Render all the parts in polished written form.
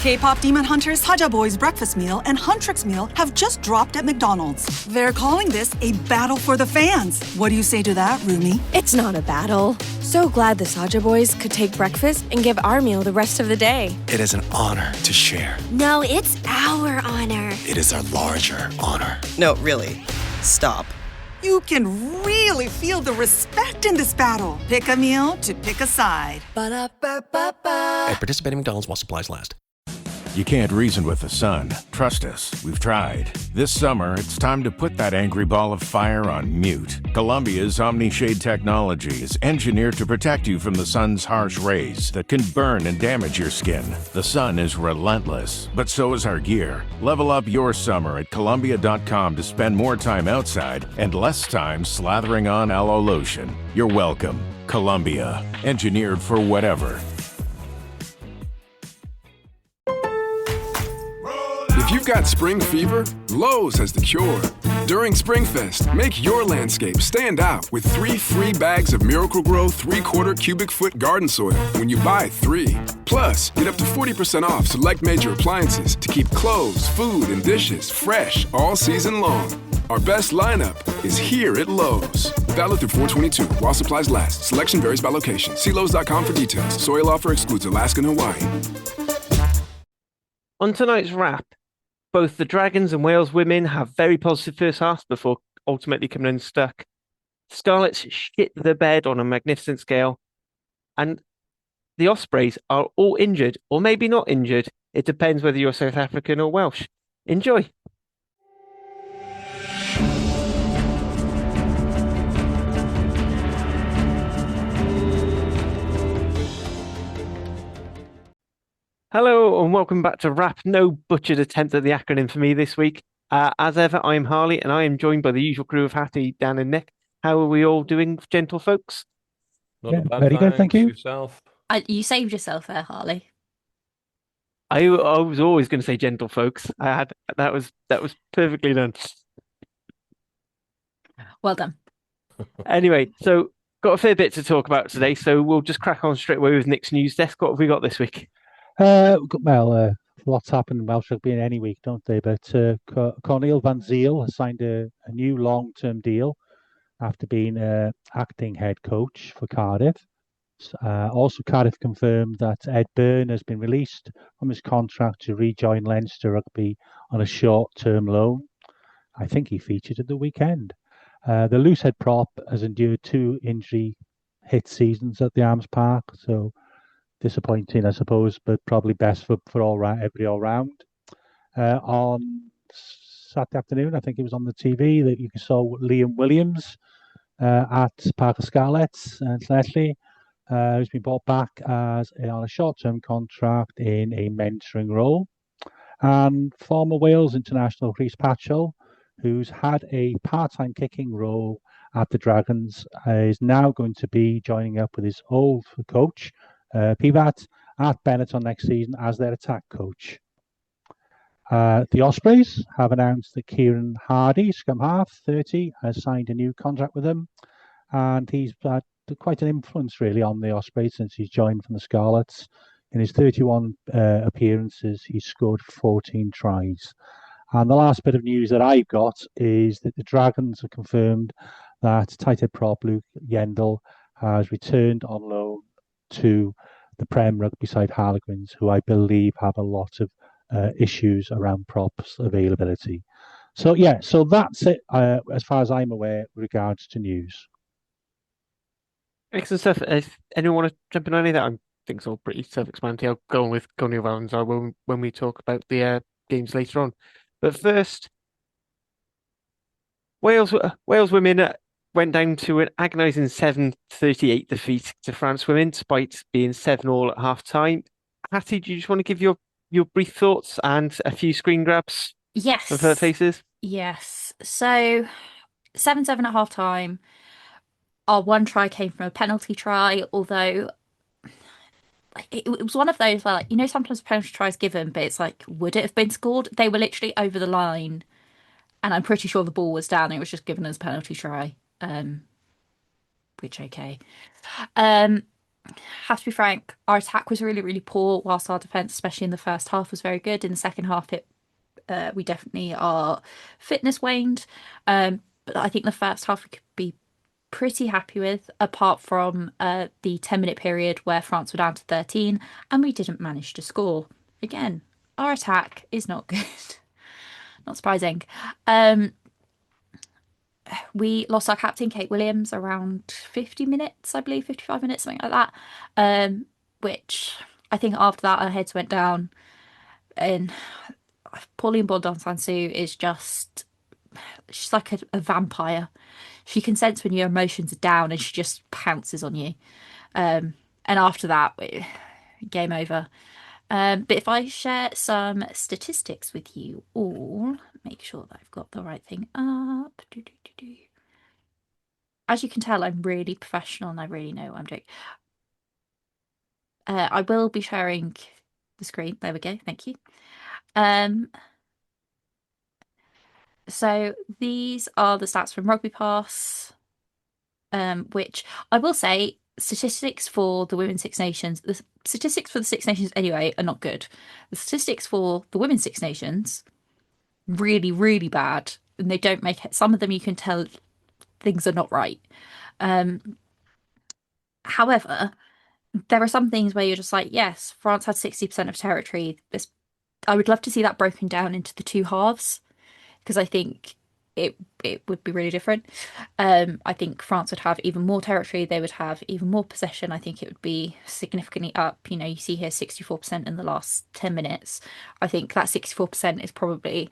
K-pop Demon Hunter's Haja Boys breakfast meal and Huntrix meal have just dropped at McDonald's. They're calling this a battle for the fans. What do you say to that, Rumi? It's not a battle. So glad the Saja Boys could take breakfast and give our meal the rest of the day. It is an honor to share. No, it's our honor. It is our larger honor. No, really. Stop. You can really feel the respect in this battle. Pick a meal to pick a side. Ba-da-ba-ba-ba. At participating McDonald's while supplies last. You can't reason with the sun. Trust us, we've tried. This summer, it's time to put that angry ball of fire on mute. Columbia's Omni-Shade technology is engineered to protect you from the sun's harsh rays that can burn and damage your skin. The sun is relentless, but so is our gear. Level up your summer at Columbia.com to spend more time outside and less time slathering on aloe lotion. You're welcome. Columbia, engineered for whatever. If you've got spring fever, Lowe's has the cure. During SpringFest, make your landscape stand out with 3 free bags of Miracle-Gro 3/4 cubic foot garden soil when you buy 3. Plus, get up to 40% off select major appliances to keep clothes, food, and dishes fresh all season long. Our best lineup is here at Lowe's. Valid through 4/22 while supplies last. Selection varies by location. See Lowe's.com for details. Soil offer excludes Alaska and Hawaii. On tonight's wrap, both the Dragons and Wales women have very positive first halves before ultimately coming unstuck. Scarlets shit the bed on a magnificent scale. And the Ospreys are all injured, or maybe not injured. It depends whether you're South African or Welsh. Enjoy. Hello and welcome back to Wrap. No butchered attempt at the acronym for me this week. As ever, I'm Harley and I am joined by the usual crew of Hattie, Dan and Nick. How are we all doing, gentle folks? Not a bad, very good, thank you. Yourself? You saved yourself there, Harley. I was always going to say gentle folks. That was perfectly done. Well done. Anyway, so got a fair bit to talk about today, so we'll just crack on straight away with Nick's news desk. What have we got this week? Lots happen in Welsh Rugby in any week, don't they? But Cornel van Zyl has signed a new long-term deal after being acting head coach for Cardiff. Also, Cardiff confirmed that Ed Byrne has been released from his contract to rejoin Leinster Rugby on a short-term loan. I think he featured at the weekend. The loose head prop has endured 2 injury-hit seasons at the Arms Park, so disappointing, I suppose, but probably best for every all round. On Saturday afternoon, I think it was on the TV that you saw Liam Williams at Parker Scarlets and Leslie, who's been brought back on a short-term contract in a mentoring role. And former Wales international Rhys Patchell, who's had a part-time kicking role at the Dragons, is now going to be joining up with his old coach, Pivat, at Benetton next season as their attack coach. The Ospreys have announced that Kieran Hardy, scrum half, 30, has signed a new contract with them, and he's had quite an influence really on the Ospreys since he's joined from the Scarlets. In his 31 appearances, he's scored 14 tries. And the last bit of news that I've got is that the Dragons have confirmed that tight head prop Luke Yendall has returned on loan to the Prem rugby side Harlequins, who I believe have a lot of issues around props availability. So that's it as far as I'm aware with regards to news. Excellent stuff. If anyone want to jump in on any of that, I think it's all pretty self-explanatory. I'll go on with Coney Valentine when we talk about the games later on. But first, Wales women went down to an agonising 7-38 defeat to France women, despite being 7-7 at half-time. Hattie, do you just want to give your brief thoughts and a few screen grabs of her faces? Yes. So 7-7 at half-time. Our one try came from a penalty try, although it was one of those where, sometimes penalty tries given, but it's like, would it have been scored? They were literally over the line, and I'm pretty sure the ball was down. It was just given as a penalty try. Which okay. have to be frank, our attack was really, really poor, whilst our defense, especially in the first half, was very good. In the second half, we definitely our fitness waned. But I think the first half we could be pretty happy with, apart from the 10-minute period where France were down to 13 and we didn't manage to score. Again, our attack is not good. Not surprising. We lost our captain, Kate Williams, around 50 minutes, I believe, 55 minutes, something like that. Which I think after that, our heads went down. And Pauline Bondon-Sansu is just, she's like a vampire. She can sense when your emotions are down and she just pounces on you. And after that, game over. But if I share some statistics with you all, make sure that I've got the right thing up. As you can tell, I'm really professional and I really know what I'm doing. I will be sharing the screen. There we go. Thank you. So these are the stats from Rugby Pass, which I will say statistics for the Women's Six Nations, the statistics for the Six Nations anyway are not good. The statistics for the Women's Six Nations, really, really bad. And they don't make it, some of them you can tell things are not right. However, there are some things where you're just like, yes, France had 60% of territory. I would love to see that broken down into the two halves, because I think it would be really different. I think France would have even more territory. They would have even more possession. I think it would be significantly up. You know, you see here 64% in the last 10 minutes. I think that 64% is probably,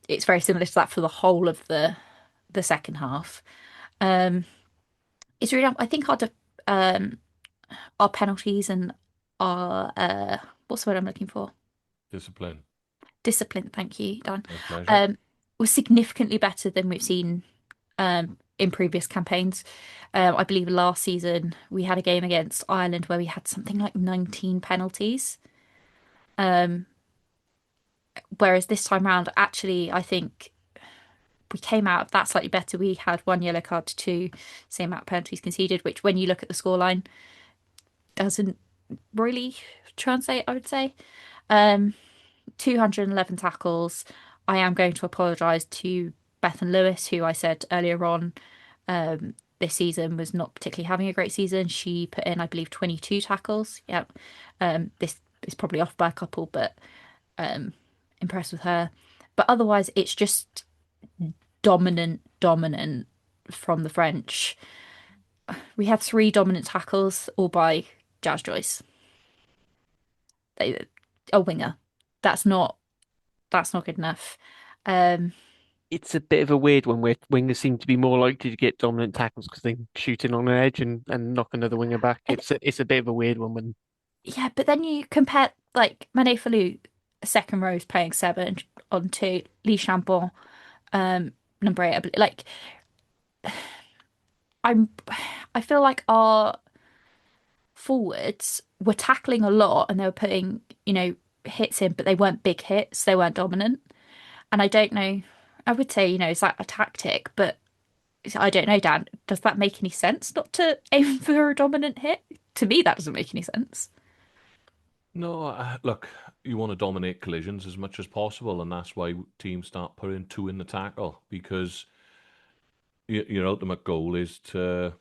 it's very similar to that for the whole of the second half. It's really, I think our penalties and our what's the word I'm looking for? Discipline. Discipline, thank you, Dan. My pleasure. Was significantly better than we've seen in previous campaigns. I believe last season we had a game against Ireland where we had something like 19 penalties. Whereas this time round, actually, I think we came out of that slightly better. We had 1 yellow card to 2, same amount of penalties conceded, which when you look at the scoreline, doesn't really translate, I would say. 211 tackles. I am going to apologise to Bethan Lewis, who I said earlier on this season was not particularly having a great season. She put in, I believe, 22 tackles. Yeah. This is probably off by a couple, but impressed with her. But otherwise, it's just dominant from the French. We had 3 dominant tackles, all by Jazz Joyce. A winger. That's not good enough. It's a bit of a weird one where wingers seem to be more likely to get dominant tackles because they shoot in on an edge and knock another winger back. It's a bit of a weird one when. Yeah, but then you compare like Mané Falou, second row is playing 7 on 2, Lee Chambon, number 8. Like I feel like our forwards were tackling a lot and they were putting, hits in, but they weren't big hits, they weren't dominant. And I don't know, I would say, is that a tactic? But I don't know, Dan, does that make any sense not to aim for a dominant hit? To me, that doesn't make any sense. No, look, you want to dominate collisions as much as possible, and that's why teams start putting 2 in the tackle, because your ultimate goal is to,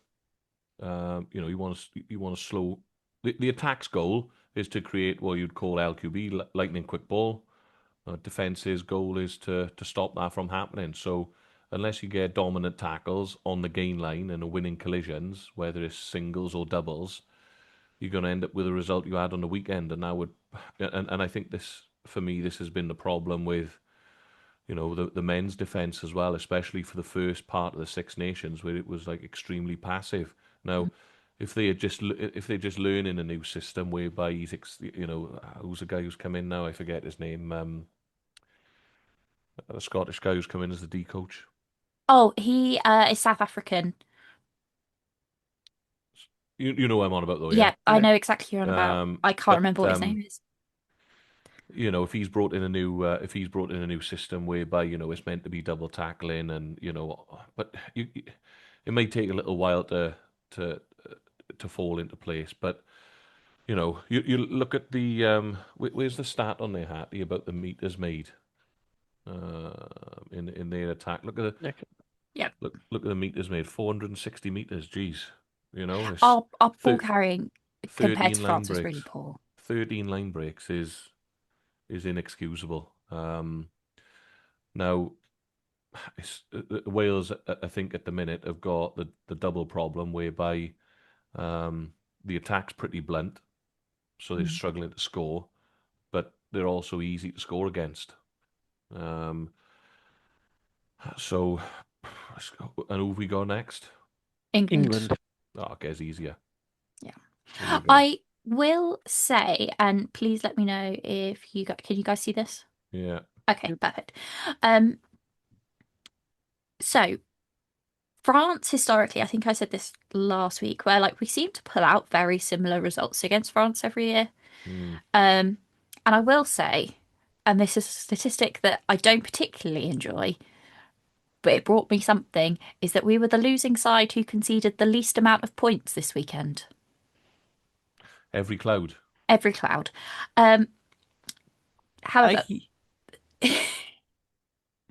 you want to slow. The attack's goal is to create what you'd call LQB, lightning quick ball. Defense's goal is to stop that from happening. So unless you get dominant tackles on the gain line and winning collisions, whether it's singles or doubles, you're going to end up with a result you had on the weekend. And I think this, for me, this has been the problem with, the men's defense as well, especially for the first part of the Six Nations, where it was like extremely passive. Now, if they're just learning a new system whereby he's, who's the guy who's come in now? I forget his name. A Scottish guy who's come in as the D coach. Oh, he is South African. You know what I'm on about though, yeah? I know exactly who you're on about. I can't remember what his name is. If he's brought in a new system whereby it's meant to be double tackling, and but it may take a little while to to fall into place. But you look at the where's the stat on there, Hattie, about the meters made in their attack. Look at the Yeah. look at the meters made, 460 meters. Geez, it's Our ball thir- carrying compared 13 to line France was really breaks. poor. 13 line breaks is inexcusable. Now, Wales, I think, at the minute have got the double problem whereby the attack's pretty blunt, so they're struggling to score, but they're also easy to score against. So, and who have we got next? England. Oh, it gets easier. Yeah. Here we go. I will say, and please let me know if can you guys see this? Yeah. Okay, perfect. So France historically, I think I said this last week, where like we seem to pull out very similar results against France every year. And I will say, and this is a statistic that I don't particularly enjoy, but it brought me something, is that we were the losing side who conceded the least amount of points this weekend. Every cloud. Every cloud. However,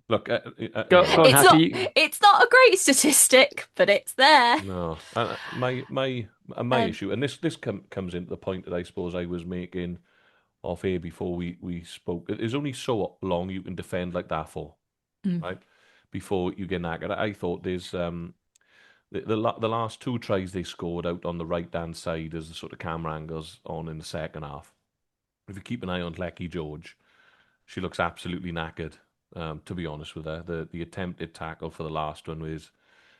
Look, Go on, Hattie. it's not a great statistic, but it's there. No, my issue, and this comes into the point that I suppose I was making off air before we spoke. There's only so long you can defend like that for, right? Before you get knackered. I thought there's the last two tries they scored out on the right hand side as the sort of camera angles on in the second half. If you keep an eye on Lecky George, she looks absolutely knackered. To be honest with her, the attempted tackle for the last one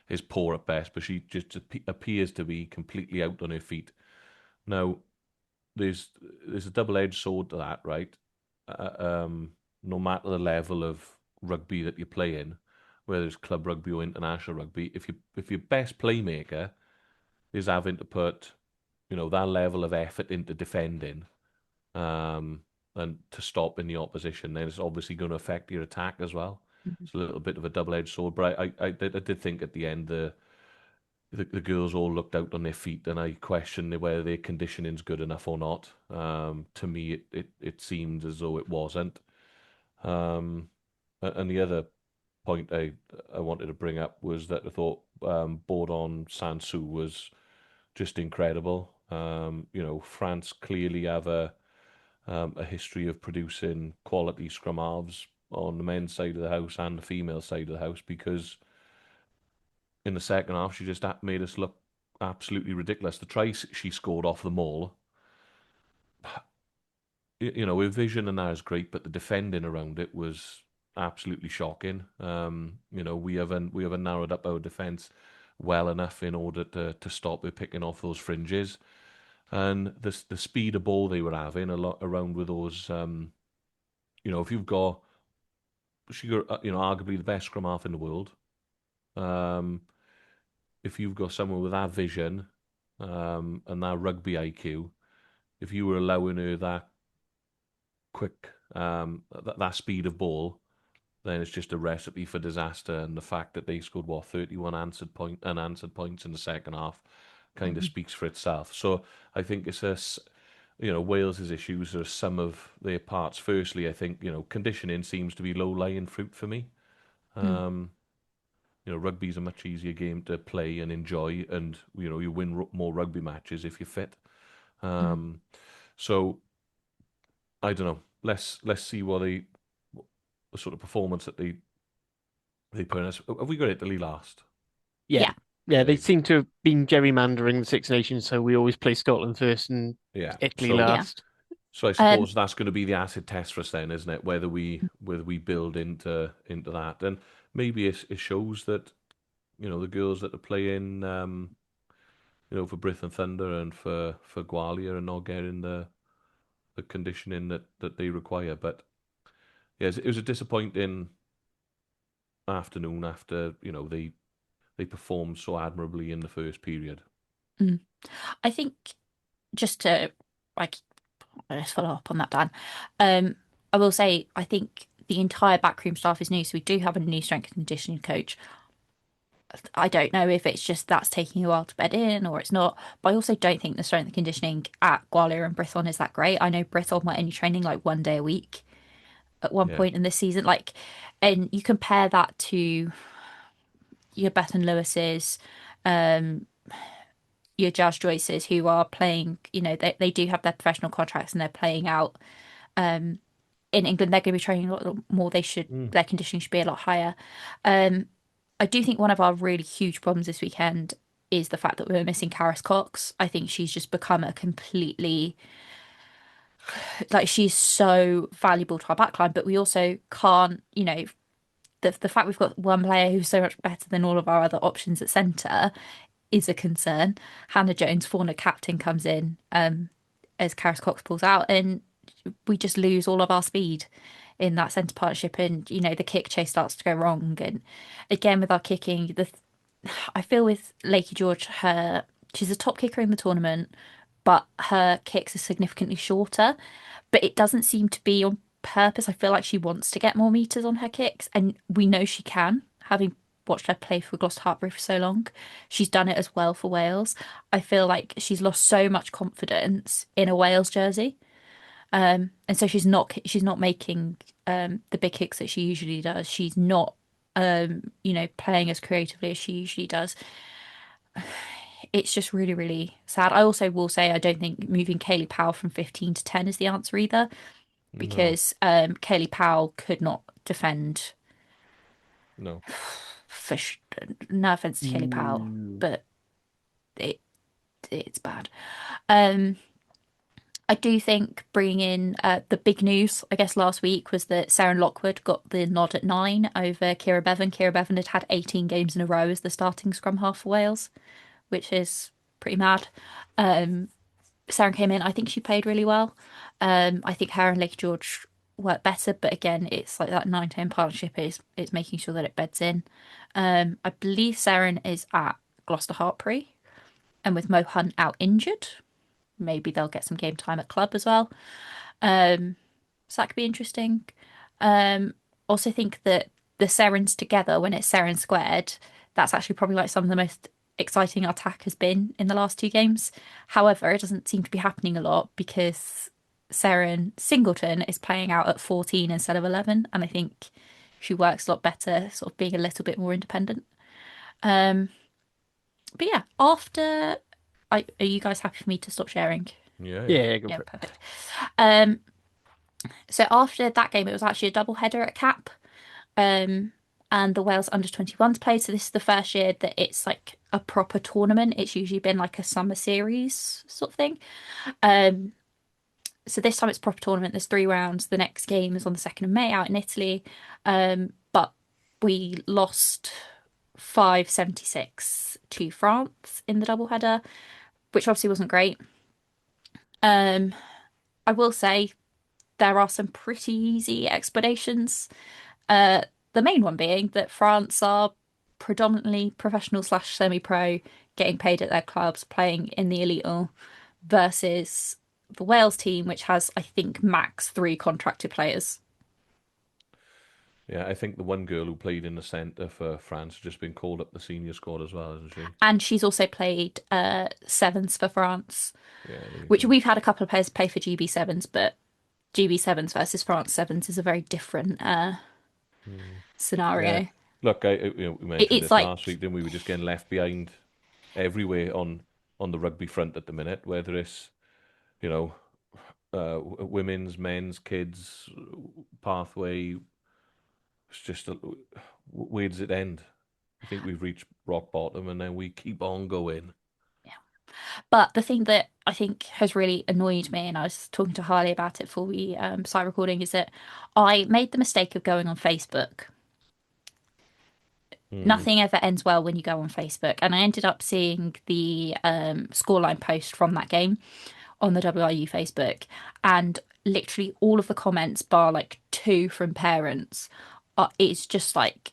is poor at best, but she just appears to be completely out on her feet. Now, there's a double-edged sword to that, right? No matter the level of rugby that you play in, whether it's club rugby or international rugby, if your best playmaker is having to put, that level of effort into defending, and to stop in the opposition, then it's obviously going to affect your attack as well. It's a little bit of a double-edged sword, but I did think at the end the girls all looked out on their feet, and I questioned whether their conditioning's good enough or not. To me, it seemed as though it wasn't. And the other point I wanted to bring up was that I thought Bourdon Sansu was just incredible. France clearly have a history of producing quality scrum halves on the men's side of the house and the female side of the house, because in the second half she just made us look absolutely ridiculous. The try she scored off the maul, her vision and that is great, but the defending around it was absolutely shocking. We haven't narrowed up our defence well enough in order to stop her picking off those fringes. And the speed of ball they were having a lot around with those, if you've got, arguably the best scrum half in the world, if you've got someone with that vision, and that rugby IQ, if you were allowing her that quick, that speed of ball, then it's just a recipe for disaster. And the fact that they scored 31 unanswered points in the second half kind of speaks for itself. So I think it's Wales's issues are some of their parts. Firstly, I think conditioning seems to be low-lying fruit for me. Rugby's a much easier game to play and enjoy, and you win more rugby matches if you're fit. So I don't know. Let's see what the sort of performance that they put in us. Have we got Italy last? Yeah, they seem to have been gerrymandering the Six Nations, so we always play Scotland first and Italy last. So I suppose that's going to be the acid test for us then, isn't it? Whether we build into that, and maybe it shows that the girls that are playing for Brith and Thunder and for Gwalia are not getting the conditioning that they require. But yes, it was a disappointing afternoon after they performed so admirably in the first period. I think just to let's follow up on that, Dan. I will say I think the entire backroom staff is new, so we do have a new strength and conditioning coach. I don't know if it's just that's taking a while to bed in or it's not. But I also don't think the strength and conditioning at Gwalia and Brithon is that great. I know Brithon were only training like 1 day a week at one Yeah. point in this season. Like, and you compare that to your Bethan Lewis's, your Jazz Joyces who are playing, they do have their professional contracts and they're playing out in England. They're going to be training a lot more. Their conditioning should be a lot higher. I do think one of our really huge problems this weekend is the fact that we're missing Karis Cox. I think she's just become a completely, like, she's so valuable to our backline, but we also can't, the fact we've got one player who's so much better than all of our other options at centre is a concern. Hannah Jones, former captain, comes in as Karis Cox pulls out, and we just lose all of our speed in that centre partnership. And the kick chase starts to go wrong. And again, with our kicking, I feel with Lakey George, she's a top kicker in the tournament, but her kicks are significantly shorter. But it doesn't seem to be on purpose. I feel like she wants to get more meters on her kicks, and we know she can, having watched her play for Gloucester Hartpury for so long. She's done it as well for Wales. I feel like she's lost so much confidence in a Wales jersey. And so she's not making the big kicks that she usually does. She's not playing as creatively as she usually does. It's just really, really sad. I also will say I don't think moving Kaylee Powell from 15 to 10 is the answer either, because Kaylee Powell could not defend. No. No offense to Kaylee Powell, but it's bad. I do think bringing in the big news, I guess, last week was that Sarah Lockwood got the nod at 9 over Kira Bevan. Kira Bevan had 18 games in a row as the starting scrum half for Wales, which is pretty mad. Sarah came in. I think she played really well. I think her and Lake George work better, but again, it's like that 9-10 partnership is making sure that it beds in. I believe Saren is at Gloucester Hartpury, and with Mo Hunt out injured, maybe they'll get some game time at club as well. So that could be interesting. Also think that the Serens together, when it's Seren squared, that's actually probably like some of the most exciting our attack has been in the last 2 games. However, it doesn't seem to be happening a lot because Seren Singleton is playing out at 14 instead of 11, and I think she works a lot better sort of being a little bit more independent. But yeah, after are you guys happy for me to stop sharing? Yeah, go for it. Perfect. So after that game, it was actually a double header at Cap, and the Wales under-21s played. So this is the first year that it's like a proper tournament. It's usually been like a summer series sort of thing. So this time it's a proper tournament. There's 3 rounds. The next game is on the 2nd of May out in Italy. But we lost 5-76 to France in the double header, which obviously wasn't great. I will say there are some pretty easy explanations. The main one being that France are predominantly professional / semi-pro, getting paid at their clubs, playing in the Elite versus the Wales team, which has, I think, max 3 contracted players. Yeah, I think the one girl who played in the centre for France has just been called up the senior squad as well, hasn't she? And she's also played sevens for France, Yeah, which we've had a couple of players play for GB sevens, but GB sevens versus France sevens is a very different scenario. Yeah. Look, we mentioned It's this like last week, then we were just getting left behind everywhere on the rugby front at the minute, whether it's women's, men's, kids pathway. It's just where does it end? I think we've reached rock bottom, and then we keep on going. But the thing that I think has really annoyed me, and I was talking to Harley about it before we started recording, is that I made the mistake of going on Facebook. Nothing ever ends well when you go on Facebook, and I ended up seeing the scoreline post from that game on the WRU Facebook, and literally all of the comments, bar like 2 from parents, it's just like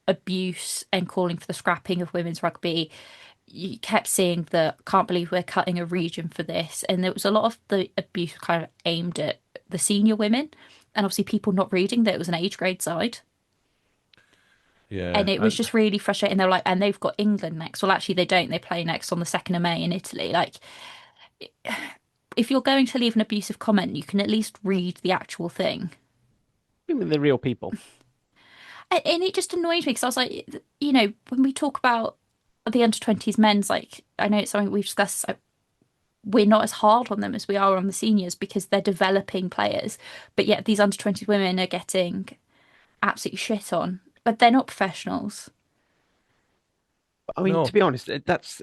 abuse and calling for the scrapping of women's rugby. You kept seeing the can't believe we're cutting a region for this, and there was a lot of the abuse kind of aimed at the senior women, and obviously people not reading that it was an age grade side. Yeah, And it was just really frustrating. They were like, and they've got England next. Well, actually, they don't. They play next on the 2nd of May in Italy. Like, if you're going to leave an abusive comment, you can at least read the actual thing. I mean, they're real people. And it just annoyed me because I was like, when we talk about the under 20s men's, like, I know it's something we've discussed. Like, we're not as hard on them as we are on the seniors because they're developing players. But yet these under 20s women are getting absolutely shit on. But they're not professionals. I mean, to no, be honest, that's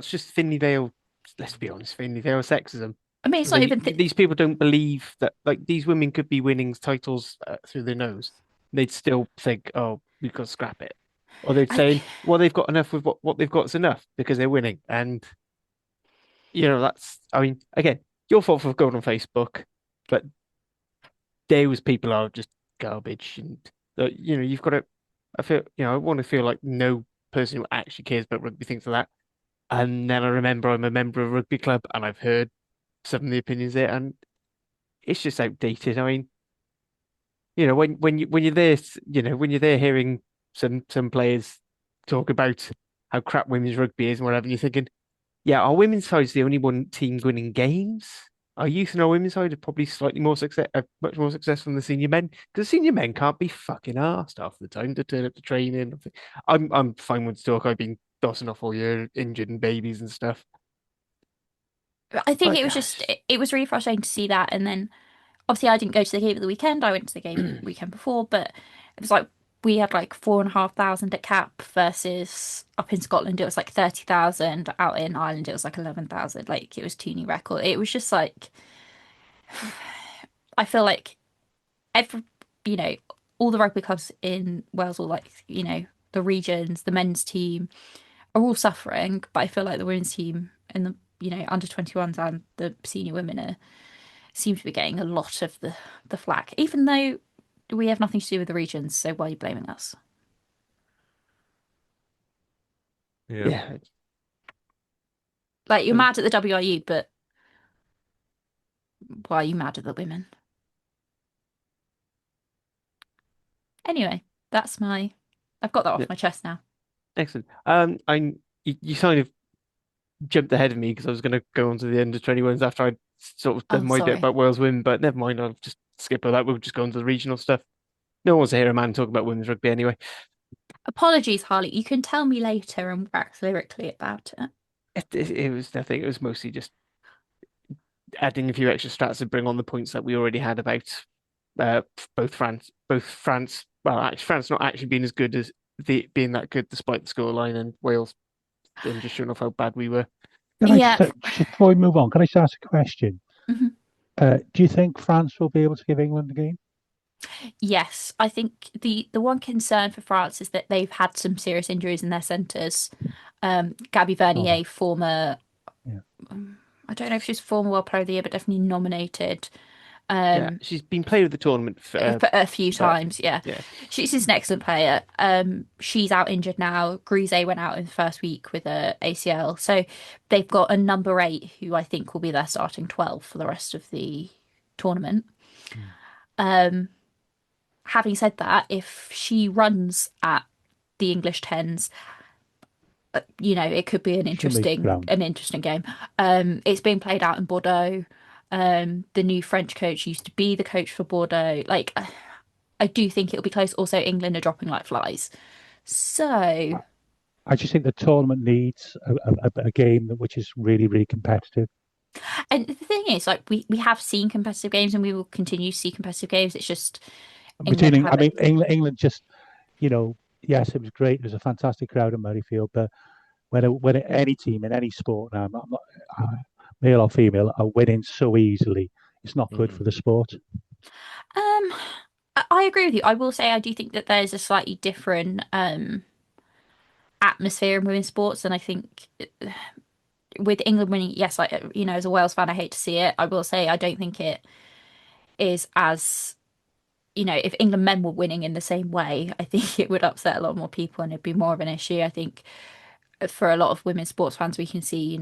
just thinly veiled. Let's be honest, thinly veiled sexism. I mean, it's not even. These people don't believe that like these women could be winning titles through their nose. They'd still think, oh, we've got to scrap it, or they'd I, say, well, they've got enough with what they've got is enough because they're winning. And that's. I mean, again, your fault for going on Facebook, but those people are just garbage, and you've got to. I feel, I want to feel like no person who actually cares about rugby thinks of that. And then I remember I'm a member of a rugby club, and I've heard some of the opinions there, and it's just outdated. I mean, when you're there, when you're there hearing some players talk about how crap women's rugby is and whatever, and you're thinking, yeah, our women's side's the only one team winning games. Our youth and our women's side are probably slightly more much more successful than the senior men, because senior men can't be fucking arsed half the time to turn up to training. I'm fine with talk. I've been dossing off all year, injured and babies and stuff. I think But it was just, it was really frustrating to see that. And then obviously I didn't go to the game at the weekend. I went to the game the weekend before, but it was like we had like 4,500 at Cap versus up in Scotland it was like 30,000. Out in Ireland it was like 11,000. Like it was Toonie record. It was just like I feel like every you know all the rugby clubs in Wales, or like the regions, the men's team are all suffering, but I feel like the women's team and the under 21s and the senior women seem to be getting a lot of the flack, even though we have nothing to do with the regions. So why are you blaming us? yeah. yeah, Like you're and mad at the WRU, but why are you mad at the women? Anyway, that's my. I've got that yeah, off my chest now. excellent. You kind of jumped ahead of me because I was going to go on to the under 21s after I'd sort of done Oh, my bit sorry. about Wales women, but never mind. I'll just skip all that. We'll just go on to the regional stuff. No one wants to hear a man talk about women's rugby anyway. Apologies, Harley. You can tell me later and wax lyrically about it. It was nothing. It was mostly just adding a few extra stats to bring on the points that we already had about uh, both France. Well, actually, France not actually being as good as being that good despite the scoreline, and Wales then just showing off how bad we were. Can I Yeah. just before we move on, can I just ask a question? Mhm. Do you think France will be able to give England a game? Yes, I think the one concern for France is that they've had some serious injuries in their centres. Gabby Oh, Vernier, former, yeah. I don't know if she's former World Player of the Year, but definitely nominated Yeah, she's been player of the tournament for for a few uh, times. Yeah, yeah. she's an excellent player. She's out injured now. Grise went out in the first week with a ACL, so they've got a number 8 who I think will be their starting 12 for the rest of the tournament. Mm. Having said that, if she runs at the English tens, it could be an She'll make ground. interesting game. It's being played out in Bordeaux. The new French coach used to be the coach for Bordeaux. Like, I do think it'll be close. Also, England are dropping like flies. So, I just think the tournament needs a game which is really, really competitive. and the thing is, like, we have seen competitive games and we will continue to see competitive games. It's just England I have it. mean, England just, yes, it was great. It was a fantastic crowd at Murrayfield, but any team in any sport now, I'm not, male or female, are winning so easily, it's not good Mm. for the sport. Um, I agree with you. I will say I do think that there's a slightly different atmosphere in women's sports, and I think with England winning, yes, like as a Wales fan, I hate to see it. I will say I don't think it is as if England men were winning in the same way, I think it would upset a lot more people and it'd be more of an issue. I think for a lot of women's sports fans, we can see,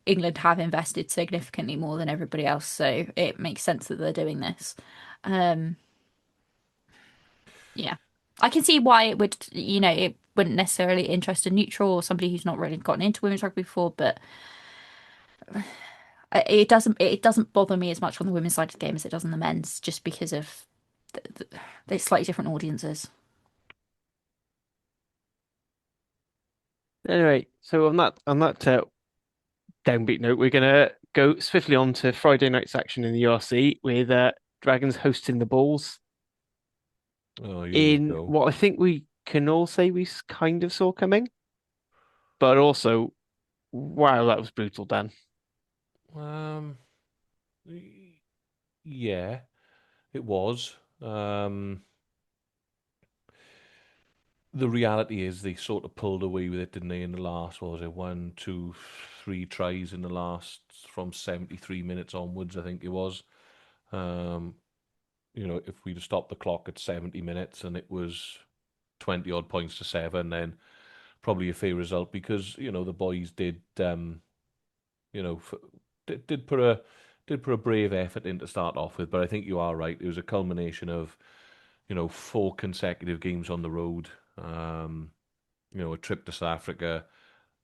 England have invested significantly more than everybody else, so it makes sense that they're doing this. Um, yeah, I can see why it would, it wouldn't necessarily interest a neutral or somebody who's not really gotten into women's rugby before, but it doesn't bother me as much on the women's side of the game as it does on the men's, just because of the slightly different audiences. Anyway, so on that downbeat note, we're gonna go swiftly on to Friday night's action in the URC with Dragons hosting the Bulls Oh, here we in go. what I think we can all say we kind of saw coming, but also, wow, that was brutal, Dan. Um, yeah, it was. The reality is they sort of pulled away with it, didn't they, in the last, what was it, 1, 2, 3 tries in the last from 73 minutes onwards, I think it was. Um, if we'd have stopped the clock at 70 minutes and it was 20 odd points to 7, then probably a fair result because, the boys did, you know, f- did put a brave effort in to start off with. But I think you are right. It was a culmination of, 4 consecutive games on the road. A trip to South Africa,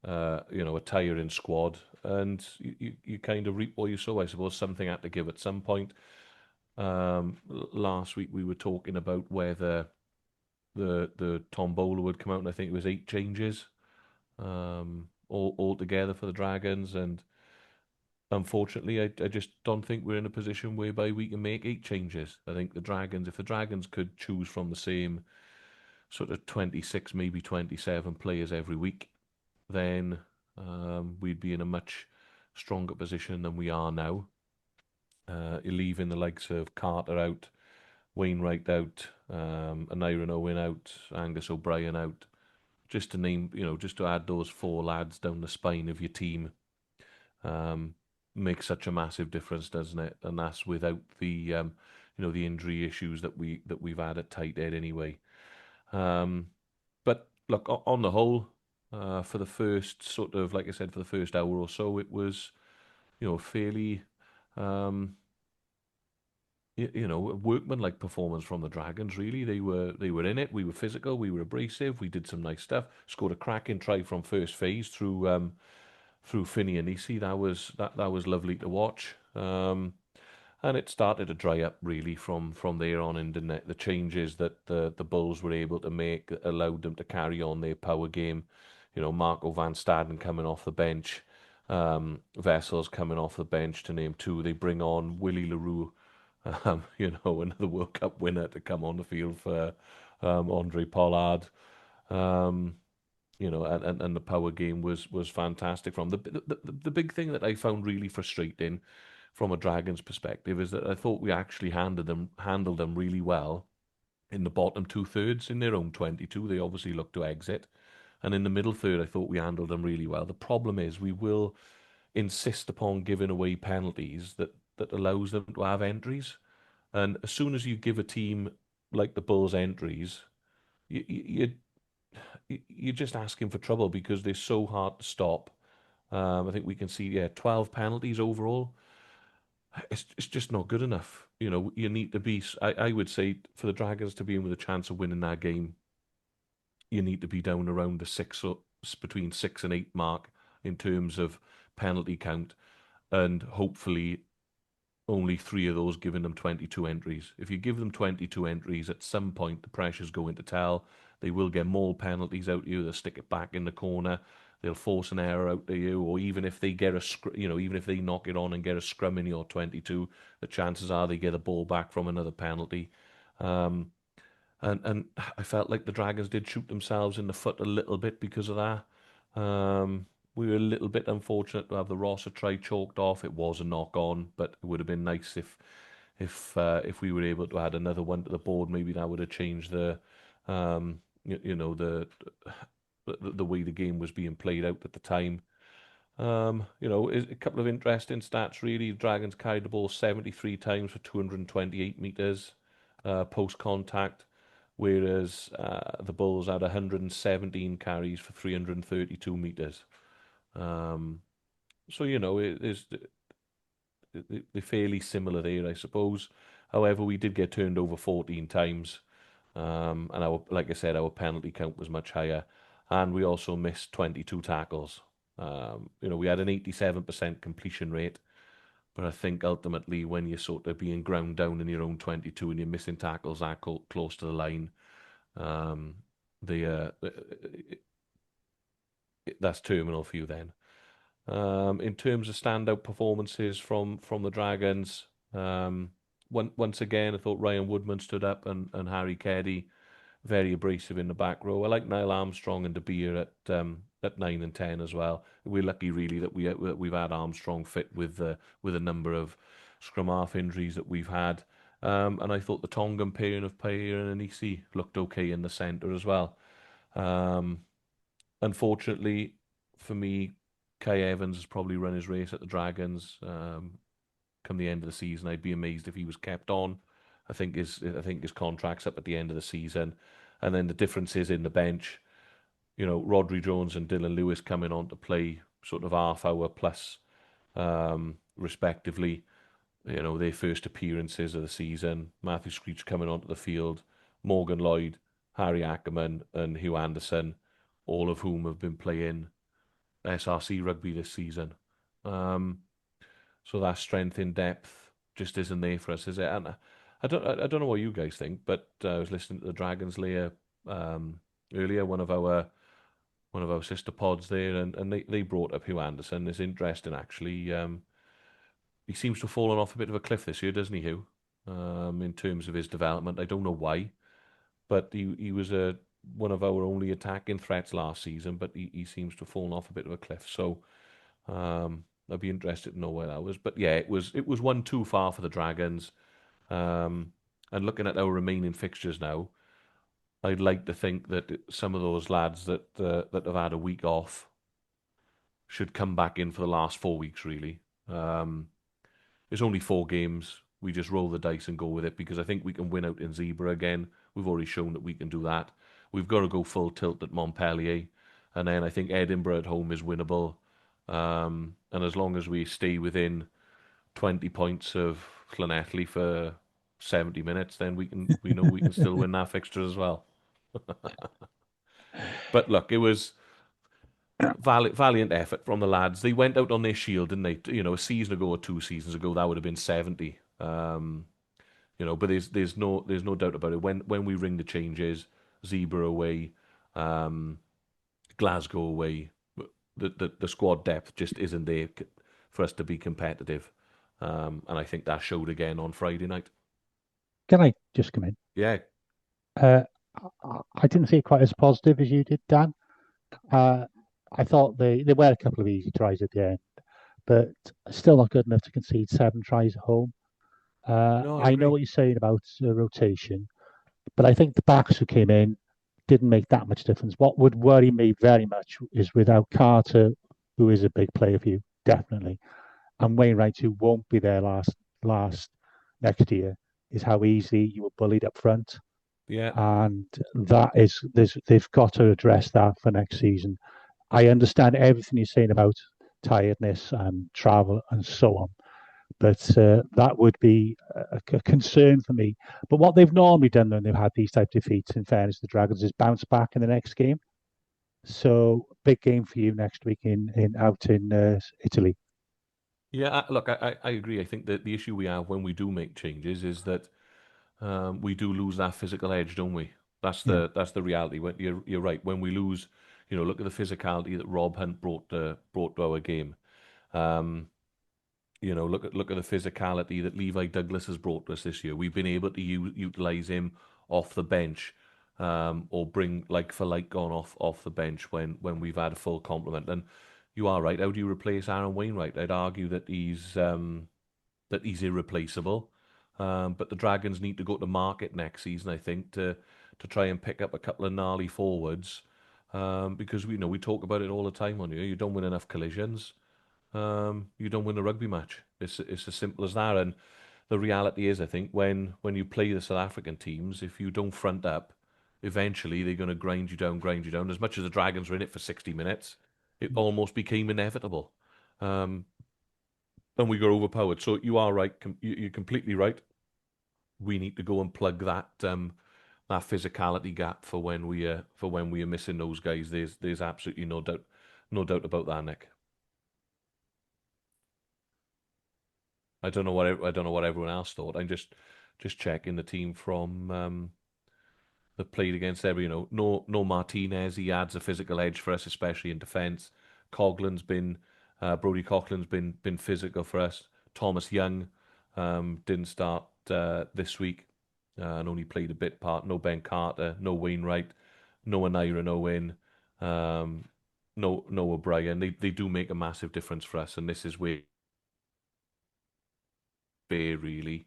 a tiring squad, and you kind of reap what you sow, I suppose. Something had to give at some point. Last week we were talking about whether the tombola would come out, and I think it was 8 changes, all together for the Dragons, and unfortunately, I just don't think we're in a position whereby we can make 8 changes. I think if the Dragons could choose from the same sort of 26, maybe 27 players every week, then we'd be in a much stronger position than we are now. You're leaving the likes of Carter out, Wainwright out, Aneurin Owen out, Angus O'Brien out, just to name, just to add those 4 lads down the spine of your team, makes such a massive difference, doesn't it? And that's without the injury issues that we've had at tight head anyway. But look, on the whole, for the first sort of, like I said, for the first hour or so, it was, fairly, a workman-like performance from the Dragons. Really, they were in it. We were physical. We were abrasive. We did some nice stuff. Scored a cracking try from first phase through Finney and Nisi. That was lovely to watch. And it started to dry up really from there on in, didn't it? The changes that the Bulls were able to make allowed them to carry on their power game. Marco van Staden coming off the bench, Vessels coming off the bench to name 2. They bring on Willie LaRue, another World Cup winner to come on the field for Andre Pollard. And the power game was fantastic. From the big thing that I found really frustrating from a Dragons perspective is that I thought we actually handled them really well in the bottom 2/3 in their own 22. They obviously looked to exit, and in the middle third, I thought we handled them really well. The problem is we will insist upon giving away penalties that allows them to have entries, and as soon as you give a team like the Bulls entries, you you're just asking for trouble because they're so hard to stop. I think we can see 12 penalties overall. It's just not good enough. You need to be. I would say for the Dragons to be in with a chance of winning that game, you need to be down around between 6 and 8 mark in terms of penalty count, and hopefully only 3 of those giving them 22 entries. If you give them 22 entries, at some point the pressure's going to tell. They will get more penalties out of you. They'll stick it back in the corner. They'll force an error out to you, or even if they get even if they knock it on and get a scrum in your 22, the chances are they get a ball back from another penalty. And I felt like the Dragons did shoot themselves in the foot a little bit because of that. We were a little bit unfortunate to have the Rosser try chalked off. It was a knock on, but it would have been nice if we were able to add another one to the board. Maybe that would have changed the the way the game was being played out at the time. A couple of interesting stats really. The Dragons carried the ball 73 times for 228 meters post contact, whereas the Bulls had 117 carries for 332 meters. They're fairly similar there, I suppose. However, we did get turned over 14 times, And like I said, our penalty count was much higher, and we also missed 22 tackles. We had an 87% completion rate, but I think ultimately when you're sort of being ground down in your own 22 and you're missing tackles that close to the line, um, that's terminal for you then. In terms of standout performances from the Dragons, once again, I thought Ryan Woodman stood up and Harry Keddy very abrasive in the back row. I like Niall Armstrong and De Beer at 9 and 10 as well. We're lucky really that we've had Armstrong fit with a number of scrum half injuries that we've had. And I thought the Tongan pairing of Payer and Anisi looked okay in the centre as well. Unfortunately for me, Kai Evans has probably run his race at the Dragons. Come the end of the season, I'd be amazed if he was kept on. I think his contract's up at the end of the season, and then the differences in the bench. Rodri Jones and Dylan Lewis coming on to play sort of half hour plus, respectively. Their first appearances of the season. Matthew Screech coming onto the field, Morgan Lloyd, Harry Ackerman, and Hugh Anderson, all of whom have been playing SRC rugby this season. So that strength in depth just isn't there for us, is it? And I don't know what you guys think, but I was listening to the Dragons Lair earlier, one of our sister pods there, and they brought up Hugh Anderson. It's interesting actually. He seems to have fallen off a bit of a cliff this year, doesn't he, Hugh? In terms of his development, I don't know why, but he was one of our only attacking threats last season, but he seems to have fallen off a bit of a cliff. So I'd be interested to know where that was. But yeah, it was one too far for the Dragons. And looking at our remaining fixtures now, I'd like to think that some of those lads that have had a week off should come back in for the last 4 weeks, really. There's only 4 games. We just roll the dice and go with it because I think we can win out in Zebra again. We've already shown that we can do that. We've got to go full tilt at Montpellier. And then I think Edinburgh at home is winnable. And as long as we stay within 20 points of Llanelli for 70 minutes, then we know we can still win that fixture as well. But look, it was valiant effort from the lads. They went out on their shield, didn't they? A season ago or 2 seasons ago, that would have been 70. But there's no doubt about it. When we ring the changes, Zebra away, Glasgow away, the squad depth just isn't there for us to be competitive. And I think that showed again on Friday night. Can I just come in? Yeah. I didn't see it quite as positive as you did, Dan. I thought there were a couple of easy tries at the end, but still not good enough to concede 7 tries at home. No, I know what you're saying about rotation, but I think the backs who came in didn't make that much difference. What would worry me very much is without Carter, who is a big player for you, definitely, and Wainwright, who won't be there last next year, is how easily you were bullied up front. Yeah. And they've got to address that for next season. I understand everything you're saying about tiredness and travel and so on, but that would be a concern for me. But what they've normally done when they've had these type of defeats, in fairness to the Dragons, is bounce back in the next game. So big game for you next week out in Italy. Yeah, look, I agree. I think that the issue we have when we do make changes is that we do lose that physical edge, don't we? That's the reality. When you're right. When we lose, look at the physicality that Rob Hunt brought to our game. Look at the physicality that Levi Douglas has brought to us this year. We've been able to utilize him off the bench, or bring like for like on off the bench when we've had a full complement. And you are right. How do you replace Aaron Wainwright? I'd argue that he's irreplaceable. But the Dragons need to go to market next season, I think, to try and pick up a couple of gnarly forwards. Because we talk about it all the time on here. You don't win enough collisions. You don't win a rugby match. It's as simple as that. And the reality is, I think, when you play the South African teams, if you don't front up, eventually they're going to grind you down. As much as the Dragons were in it for 60 minutes, it almost became inevitable. And we got overpowered. So you are right. You're completely right. We need to go and plug that that physicality gap for when we are missing those guys. There's absolutely no doubt about that, Nick. I don't know what everyone else thought. I'm just checking the team from that played against every. No Martinez. He adds a physical edge for us, especially in defence. Brody Coughlin's been physical for us. Thomas Young didn't start this week and only played a bit part. No Ben Carter, no Wainwright, no Anira Owen, no O'Brien. They do make a massive difference for us, and this is where really.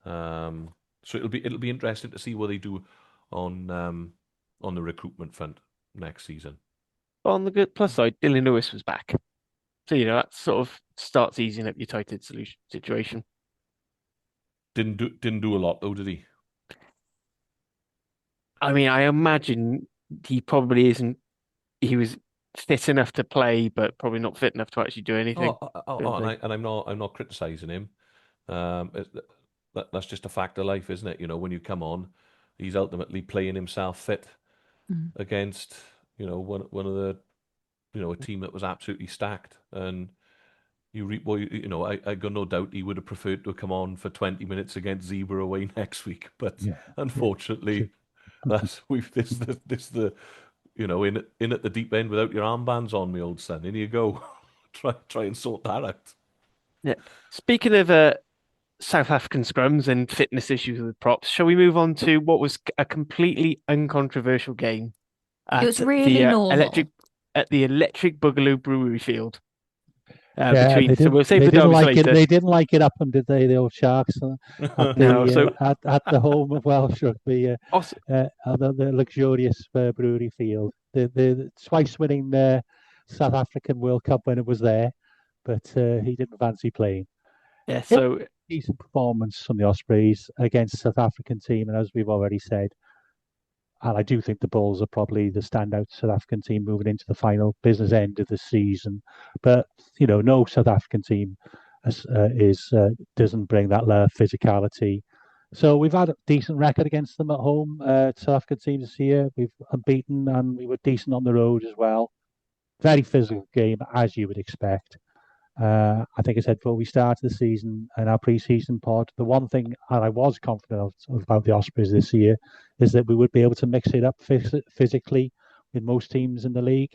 So it'll be interesting to see what they do on the recruitment front next season. On the good plus side, Dylan Lewis was back, so that sort of starts easing up your tight end situation. Didn't do a lot though, did he? I mean, I imagine he probably isn't. He was fit enough to play, but probably not fit enough to actually do anything. And I'm not criticizing him. That's just a fact of life, isn't it? When you come on, he's ultimately playing himself fit against one of the a team that was absolutely stacked, and I got no doubt he would have preferred to come on for 20 minutes against Zebra away next week, but unfortunately, this the in at the deep end without your armbands on, my old son. In you go, try and sort that out. Yeah. Speaking of South African scrums and fitness issues with props, shall we move on to what was a completely uncontroversial game? It was really normal. At the Electric Boogaloo Brewery Field. So we'll save the derby later. They didn't like it up, and did they? The old Sharks at the home of Welsh Rugby, the luxurious brewery field. The twice winning South African World Cup when it was there, but he didn't fancy playing. Yeah, so decent performance from the Ospreys against the South African team, and as we've already said, and I do think the Bulls are probably the standout South African team moving into the final business end of the season. But no South African team doesn't bring that level of physicality. So we've had a decent record against them at home. South African teams this year, we've unbeaten, and we were decent on the road as well. Very physical game, as you would expect. I think I said before we started the season in our pre-season pod, the one thing I was confident about the Ospreys this year is that we would be able to mix it up physically with most teams in the league,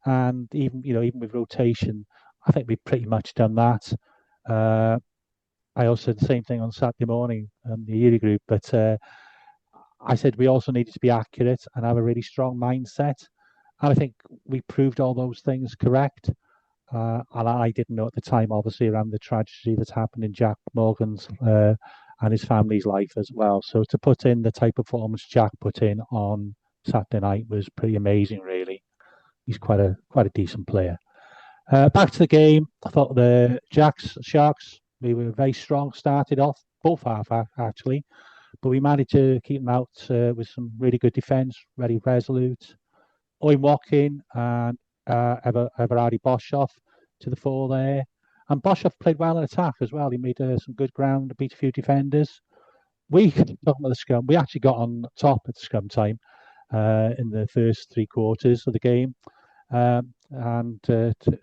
and even with rotation, I think we've pretty much done that. I also said the same thing on Saturday morning on the Erie group, but I said we also needed to be accurate and have a really strong mindset, and I think we proved all those things correct. And I didn't know at the time, obviously, around the tragedy that's happened in Jack Morgan's and his family's life as well. So to put in the type of performance Jack put in on Saturday night was pretty amazing, really. He's quite a decent player. Back to the game, I thought the Sharks, we were very strong, started off, both half actually, but we managed to keep them out with some really good defence, very resolute. Owen Watkin and Everardi Boshoff to the fore there. And Boshoff played well in attack as well. He made some good ground, beat a few defenders. Talking about the scrum, we actually got on top at scrum time in the first 3 quarters of the game. And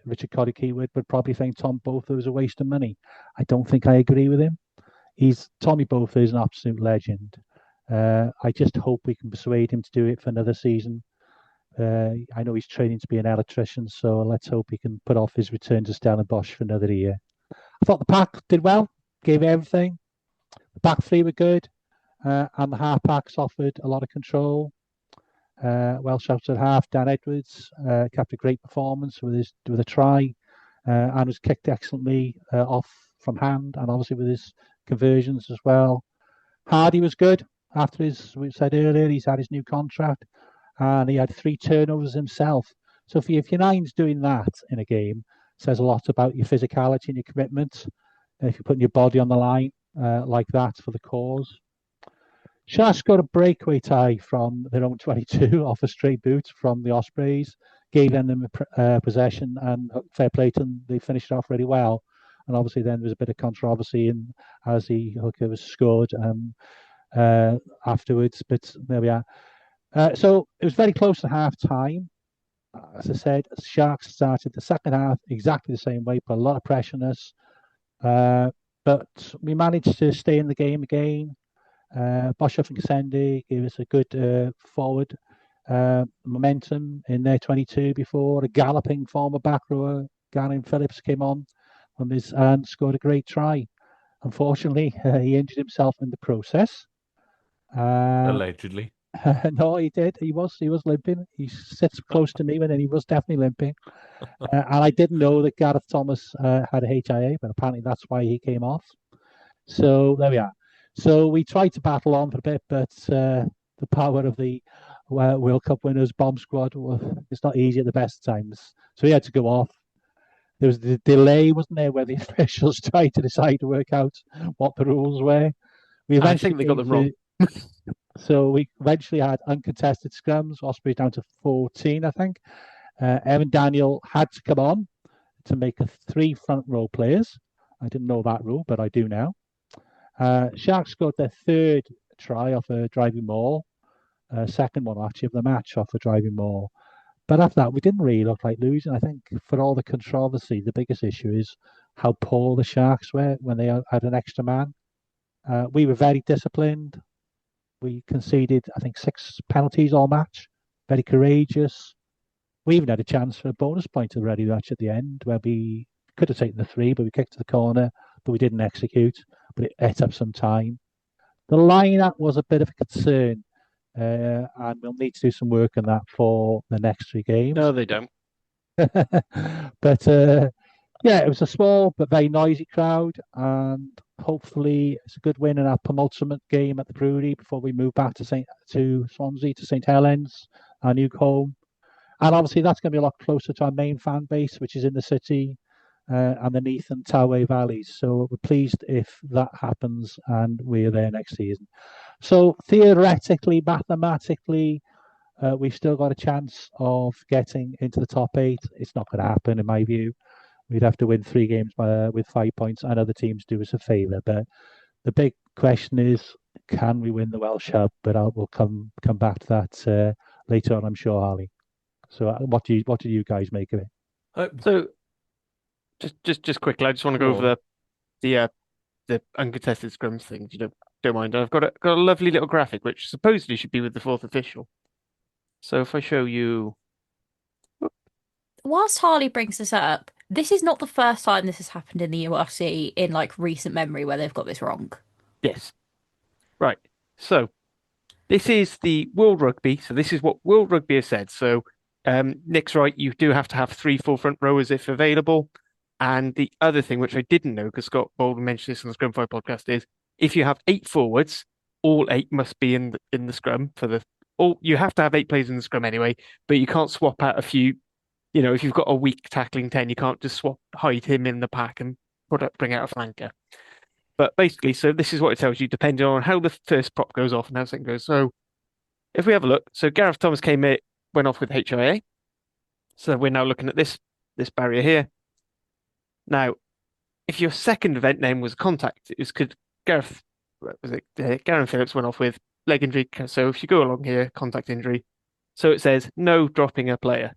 Richard Coddy-Keywood would probably think Tom Botha was a waste of money. I don't think I agree with him. Tommy Botha is an absolute legend. I just hope we can persuade him to do it for another season. I know he's training to be an electrician, so let's hope he can put off his return to Stellenbosch for another year. I thought the pack did well, gave everything. The back three were good, and the half packs offered a lot of control. Welsh out at half, Dan Edwards kept a great performance with a try, and was kicked excellently off from hand, and obviously with his conversions as well. Hardy was good after we said earlier, he's had his new contract. And he had 3 turnovers himself. So if your nine's doing that in a game, it says a lot about your physicality and your commitment. And if you're putting your body on the line like that for the cause. Sharks got a breakaway tie from their own 22 off a straight boot from the Ospreys, gave them possession, and fair play to them, they finished it off really well. And obviously then there was a bit of controversy as the hooker was scored. afterwards. But there we are. So it was very close to half time. As I said, Sharks started the second half exactly the same way, put a lot of pressure on us. But we managed to stay in the game again. Boshoff and Kassendi gave us a good forward momentum in their 22 before. A galloping former back rower, Gavin Phillips, came on and scored a great try. Unfortunately, he injured himself in the process. Allegedly. No, he did. He was limping. He sits close to me, and he was definitely limping. And I didn't know that Gareth Thomas had a HIA, but apparently that's why he came off. So there we are. So we tried to battle on for a bit, but the power of the World Cup winners bomb squad, it's not easy at the best times. So he had to go off. There was the delay, wasn't there, where the officials tried to decide to work out what the rules were. I think they got them wrong. So we eventually had uncontested scrums. Osprey down to 14, I think. Evan Daniel had to come on to make 3 front row players. I didn't know that rule, but I do now. Sharks scored their 3rd try off a driving maul. Second one, actually, of the match off a driving maul. But after that, we didn't really look like losing. I think for all the controversy, the biggest issue is how poor the Sharks were when they had an extra man. We were very disciplined. We conceded, I think, 6 penalties all match. Very courageous. We even had a chance for a bonus point already match at the end where we could have taken the 3, but we kicked to the corner, but we didn't execute. But it ate up some time. The lineup was a bit of a concern, and we'll need to do some work on that for the next 3 games. No, they don't. But yeah, it was a small but very noisy crowd, and hopefully it's a good win in our penultimate game at the Brewery before we move back to Swansea, to St Helens, our new home. And obviously that's going to be a lot closer to our main fan base, which is in the city and the Neath and Toway valleys. So we're pleased if that happens and we're there next season. So theoretically, mathematically, we've still got a chance of getting into the top 8. It's not going to happen, in my view. We'd have to win 3 games with 5 points, and other teams do us a favour. But the big question is, can we win the Welsh Hub? But we'll come back to that later on, I'm sure, Harley. So what do you guys make of it? So just quickly, I just want to go over the uncontested scrums thing. You don't mind? I've got a lovely little graphic which supposedly should be with the 4th official. So if I show you, Whilst Harley brings this up, this is not the first time this has happened in the URC in like recent memory where they've got this wrong. Yes. Right. So this is the World Rugby. So this is what World Rugby has said. So Nick's right. You do have to have 3 full front rowers if available. And the other thing, which I didn't know, because Scott Baldwin mentioned this on the Scrum 5 podcast, is if you have 8 forwards, all 8 must be in the scrum you have to have 8 players in the scrum anyway, but you can't swap out a few. You know, if you've got a weak tackling 10, you can't just hide him in the pack and bring out a flanker. But basically, so this is what it tells you, depending on how the first prop goes off and how second goes. So if we have a look, so Gareth Thomas went off with HIA. So we're now looking at this barrier here. Now, if your second event name was contact, it was Garen Phillips went off with leg injury. So if you go along here, contact injury. So it says no dropping a player.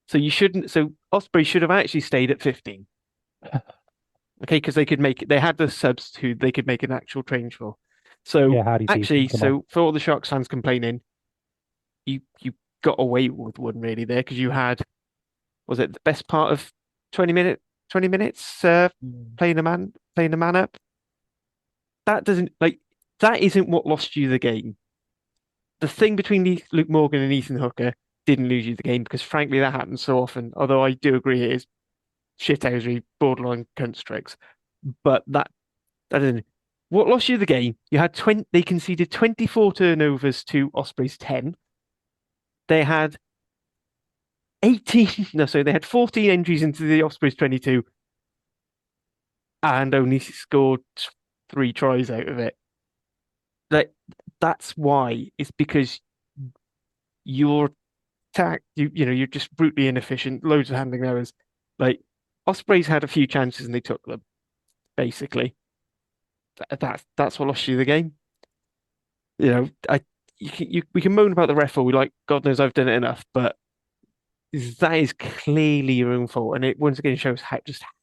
So you shouldn't. So Osprey should have actually stayed at 15. Okay, because they had the subs who they could make an actual change for. So actually, for all the Sharks fans complaining, you got away with one really there because you had, was it the best part of 20 minutes playing a man up? That isn't what lost you the game. The thing between Luke Morgan and Ethan Hooker didn't lose you the game because frankly that happens so often. Although I do agree it is shithousery, borderline cunt tricks. But that isn't what lost you the game. You had they conceded 24 turnovers to Osprey's 10. They had 14 entries into the Ospreys 22 and only scored 3 tries out of it. That's why. It's because you're just brutally inefficient, loads of handling errors. Like Ospreys had a few chances and they took them, basically. that's what lost you the game. You know, we can moan about the ref all we like. God knows I've done it enough, but that is clearly your own fault, and it once again shows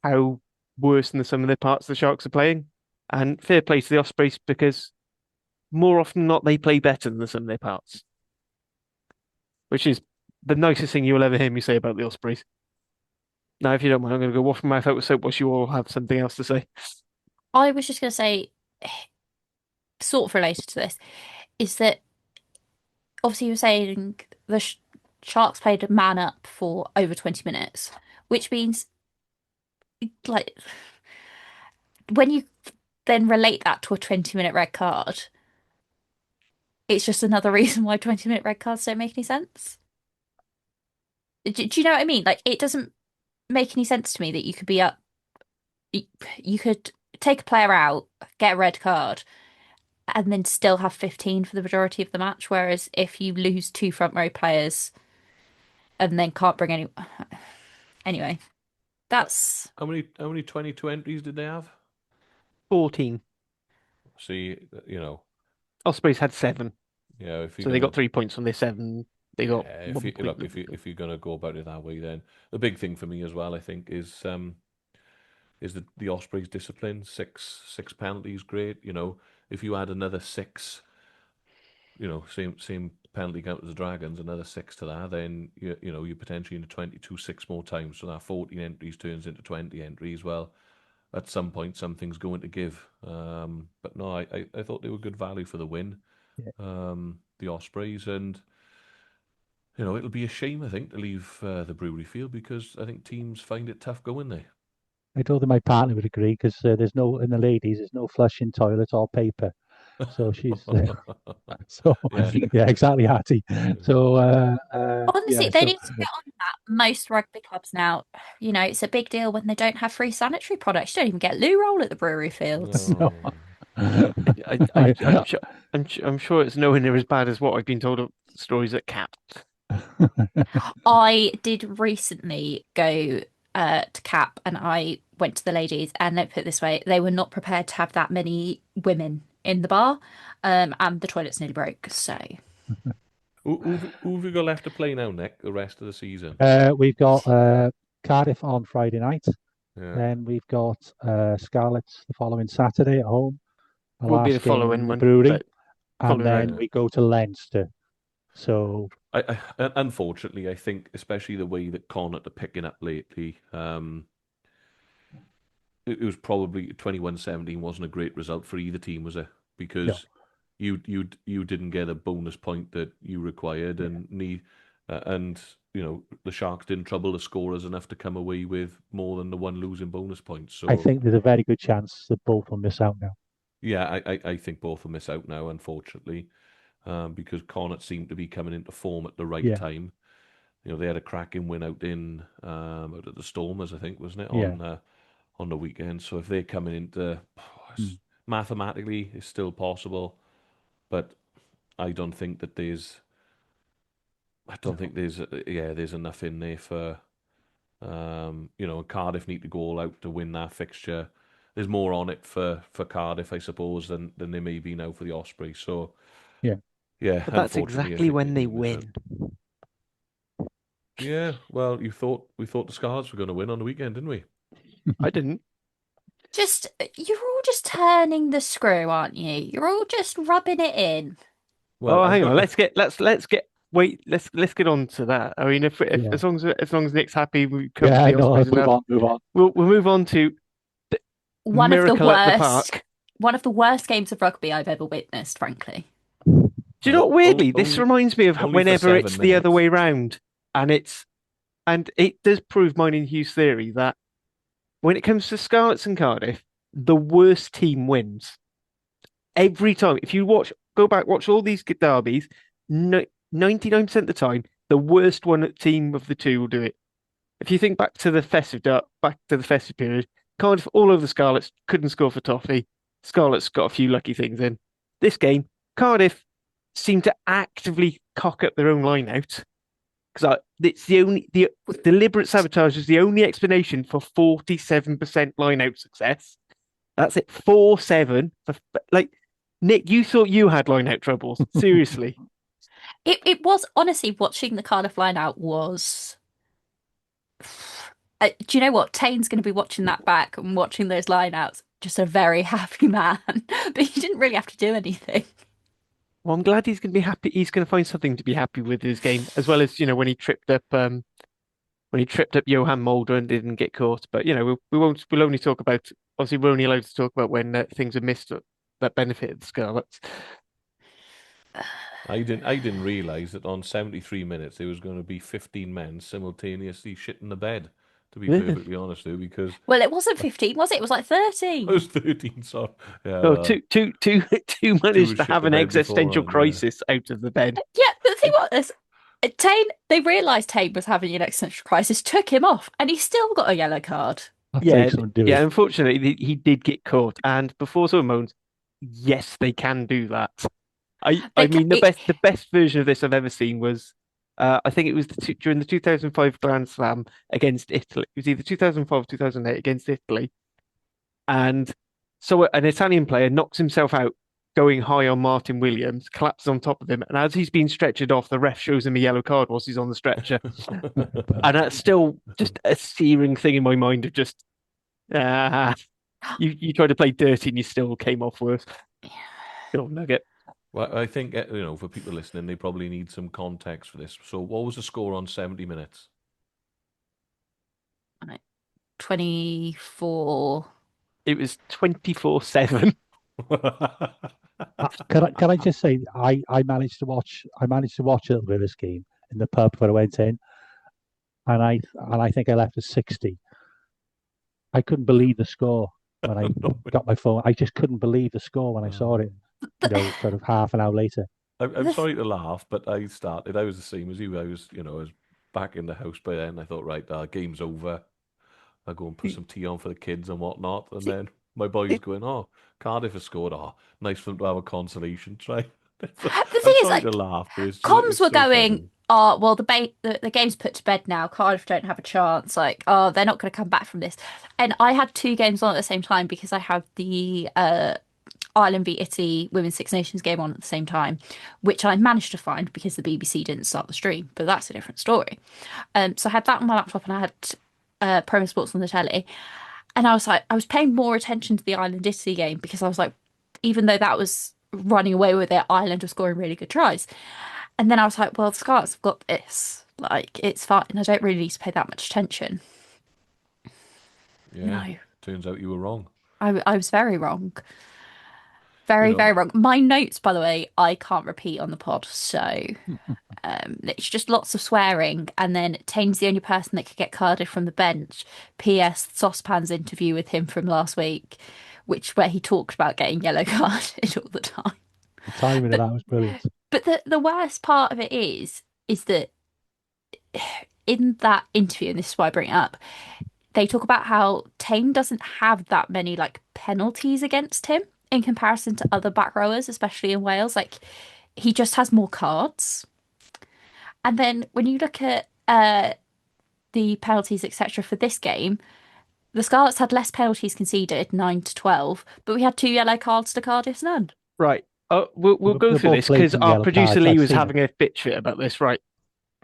how worse than the sum of their parts the Sharks are playing. And fair play to the Ospreys because more often than not they play better than the sum of their parts, which is the nicest thing you'll ever hear me say about the Ospreys. Now, if you don't mind, I'm going to go wash my mouth out with soap whilst you all have something else to say. I was just going to say, sort of related to this, is that obviously you were saying the Sharks played a man up for over 20 minutes, which means, like, when you then relate that to a 20-minute red card, it's just another reason why 20-minute red cards don't make any sense. Do you know what I mean? Like, it doesn't make any sense to me that you could be up, you could take a player out, get a red card, and then still have 15 for the majority of the match. Whereas if you lose two front row players and then can't bring any, anyway, that's How many 22 entries did they have? 14. See, you know, Ospreys had 7. yeah. So they got 3 points from their 7. They got Yeah, 1 point. look, if you're gonna go about it that way, then the big thing for me as well, I think, is the Ospreys discipline. Six penalties, great. You know, if you add another 6, you know, same penalty count as the Dragons, another 6 to that, then you know you're potentially into 22 6 more times. So that 14 entries turns into 20 entries. Well, at some point something's going to give. But no, I thought they were good value for the win. Yeah. The Ospreys, and you know it'll be a shame I think to leave the Brewery Field because I think teams find it tough going there. I told them my partner would agree because there's no in the ladies there's no flushing toilet or paper, so she's so Yeah. yeah, exactly, Hattie. So honestly, yeah, they so need to get on that. Most rugby clubs now, you know, it's a big deal when they don't have free sanitary products. You don't even get loo roll at the Brewery Fields. no. I'm sure it's nowhere near as bad as what I've been told of stories at Cap. I did recently go to Cap and I went to the ladies, and let me put it this way, they were not prepared to have that many women in the bar, and the toilets nearly broke. So, Who have we got left to play now, Nick? The rest of the season? We've got Cardiff on Friday night. Yeah. Then we've got Scarlets the following Saturday at home. The Won't be last the game following in the one, Brewery, but and following then that. we go to Leinster. So I unfortunately, I think, especially the way that Connacht are picking up lately, it was probably 21-17 wasn't a great result for either team, was it? Because you didn't get a bonus point that you required, and you know the Sharks didn't trouble the scorers enough to come away with more than the one losing bonus point. So I think there's a very good chance that both will miss out now. yeah, I think both will miss out now, unfortunately, because Connacht seemed to be coming into form at the right time. You know, they had a cracking win out at the Stormers, I think, wasn't it, on the weekend. So if they're coming into mathematically, it's still possible, but I don't think that there's there's enough in there for you know, Cardiff need to go all out to win that fixture. There's more on it for Cardiff, I suppose, than there may be now for the Osprey. So yeah. But that's exactly when they win. Yeah, well, we thought the Scarlets were going to win on the weekend, didn't we? I didn't. You're all just turning the screw, aren't you? You're all just rubbing it in. Well, hang on. Let's get on to that. I mean, if as long as Nick's happy, we cover the Ospreys enough. Move on. We'll move on to One of the Miracle at the worst, Park. one of the worst games of rugby I've ever witnessed, frankly. Do you know what? Weirdly, this only- reminds me of only for whenever it's 7 the other minutes. way round, and it does prove mine and Hugh's theory that when it comes to Scarlets and Cardiff, the worst team wins every time. If you go back, watch all these derbies, 99% of the time, the worst team of the two will do it. If you think back to the festive period, Cardiff all over the Scarlets couldn't score for toffee. Scarlets got a few lucky things in. This game, Cardiff seemed to actively cock up their own line out because it's the deliberate sabotage is the only explanation for 47% line out success. That's it. 4-7. Like, Nick, you thought you had line-out troubles. Seriously. It was honestly watching the Cardiff line out was. Do you know what? Tane's going to be watching that back and watching those lineouts. Just a very happy man, but he didn't really have to do anything. Well, I'm glad he's going to be happy. He's going to find something to be happy with his game, as well as when he tripped up Johan Mulder and didn't get caught. But we won't. We'll only talk about. Obviously, we're only allowed to talk about when things are missed that benefited the Scarlets. I didn't realise that on 73 minutes there was going to be 15 men simultaneously shitting the bed. To be perfectly honest, though, because Well, it wasn't 15, was it? It was like 13. it was 13. So yeah, Oh, two managed to shit have the an bed existential beforehand, yeah. crisis out of the bed. Yeah, but the thing was, Tane, they realised Tane was having an existential crisis, took him off, and he still got a yellow card. Yeah, unfortunately, he did get caught. And before someone moans, yes, they can do that. I mean, the best version of this I've ever seen was, I think it was during the 2005 Grand Slam against Italy. It was either 2005 or 2008 against Italy. And so an Italian player knocks himself out going high on Martin Williams, collapses on top of him. And as he's being stretchered off, the ref shows him a yellow card whilst he's on the stretcher. And that's still just a searing thing in my mind of just, you tried to play dirty and you still came off worse. Little nugget. Well, I think for people listening, they probably need some context for this. So, what was the score on 70 minutes? 24. It was 24-7. Can I just say I managed to watch a little bit of this game in the pub where I went in, and I think I left at 60. I couldn't believe the score when I got my phone. I just couldn't believe the score when I saw it. Sort of half an hour later. I'm sorry to laugh, but I was the same as you. I was back in the house by then. I thought, right, game's over. I'll go and put some tea on for the kids and whatnot. And then my boy's going, oh, Cardiff has scored. Oh, nice for them to have a consolation try. The thing is, like, laugh, comms were going, funny. Oh, well, the game's put to bed now. Cardiff don't have a chance. Like, oh, they're not going to come back from this. And I had two games on at the same time because I had the Ireland v Italy Women's Six Nations game on at the same time, which I managed to find because the BBC didn't start the stream, but that's a different story. So I had that on my laptop and I had Premier Sports on the telly, and I was like, I was paying more attention to the Ireland Italy game because I was like, even though that was running away with it, Ireland was scoring really good tries, and then I was like, well, the Scarlets have got this, like, it's fine. I don't really need to pay that much attention. Yeah, no. Turns out you were wrong. I was very wrong. Very wrong. My notes, by the way, I can't repeat on the pod, so it's just lots of swearing. And then Tane's the only person that could get carded from the bench. P.S. Saucepan's interview with him from last week, where he talked about getting yellow carded all the time. The timing of that was brilliant. But the worst part of it is that in that interview, and this is why I bring it up, they talk about how Tane doesn't have that many like penalties against him in comparison to other back rowers, especially in Wales. Like, he just has more cards. And then when you look at the penalties, etc., for this game, the Scarlets had less penalties conceded, 9-12, but we had 2 yellow cards to Cardiff's none. Right. We'll go through this because our producer Lee was having a bitch fit about this. Right.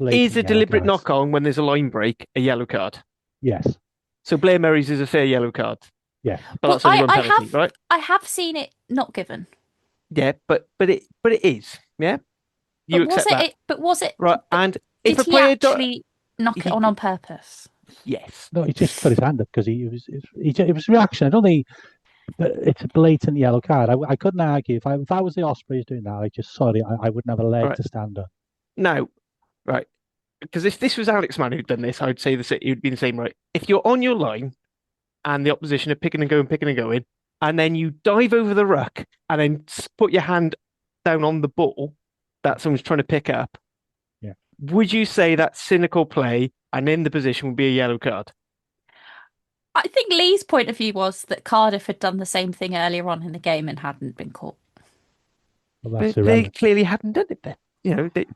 Is a deliberate knock on when there's a line break a yellow card? Yes. So Blair Murray's is a fair yellow card. Yeah, but that's only one penalty, right? I have seen it not given. Yeah, but it is. Yeah, you accept that. But was it right? And if a player actually knock it on purpose? Yes. No, he just put his hand up because it was reaction. I don't think it's a blatant yellow card. I couldn't argue if I was the Ospreys doing that. I wouldn't have a leg to stand up. No, right? Because if this was Alex Mann who'd done this, I'd say it would be the same, right? If you're on your line and the opposition are picking and going, and then you dive over the ruck and then put your hand down on the ball that someone's trying to pick up, would you say that cynical play and in the position would be a yellow card? I think Lee's point of view was that Cardiff had done the same thing earlier on in the game and hadn't been caught. Well, but they clearly hadn't done it then.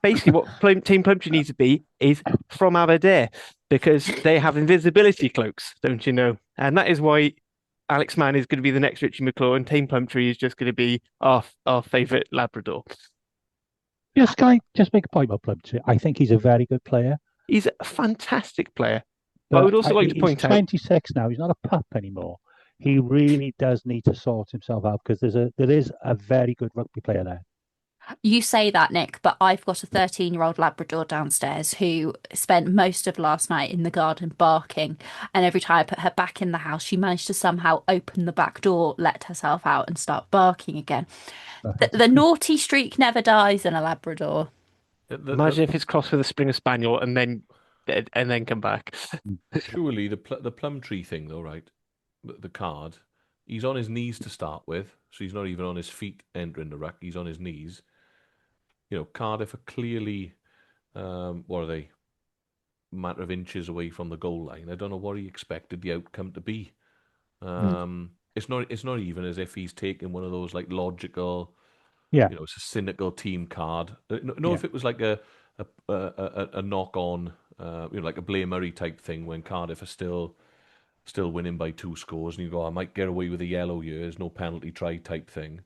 Basically what Team Plumtree needs to be is from Aberdare, because they have invisibility cloaks, don't you know? And that is why Alex Mann is going to be the next Richie McClaw, and Tame Plumtree is just going to be our favourite Labrador. Yes, can I just make a point about Plumtree? I think he's a very good player. He's a fantastic player. But I would also like to he's point out 26 now. He's not a pup anymore. He really does need to sort himself out because there is a very good rugby player there. You say that, Nick, but I've got a 13-year-old Labrador downstairs who spent most of last night in the garden barking. And every time I put her back in the house, she managed to somehow open the back door, let herself out, and start barking again. The naughty streak never dies in a Labrador. Imagine if it's crossed with a Springer Spaniel and then come back. Surely the Plumtree thing, though, right? The card, he's on his knees to start with, so he's not even on his feet entering the ruck. He's on his knees. You know, Cardiff are clearly, what are they? Matter of inches away from the goal line. I don't know what he expected the outcome to be. It's not even as if he's taking one of those like logical, it's a cynical team card. If it was like a knock on, like a Blair Murray type thing when Cardiff are still winning by 2 scores, and you go, I might get away with a yellow here, there's no penalty try type thing.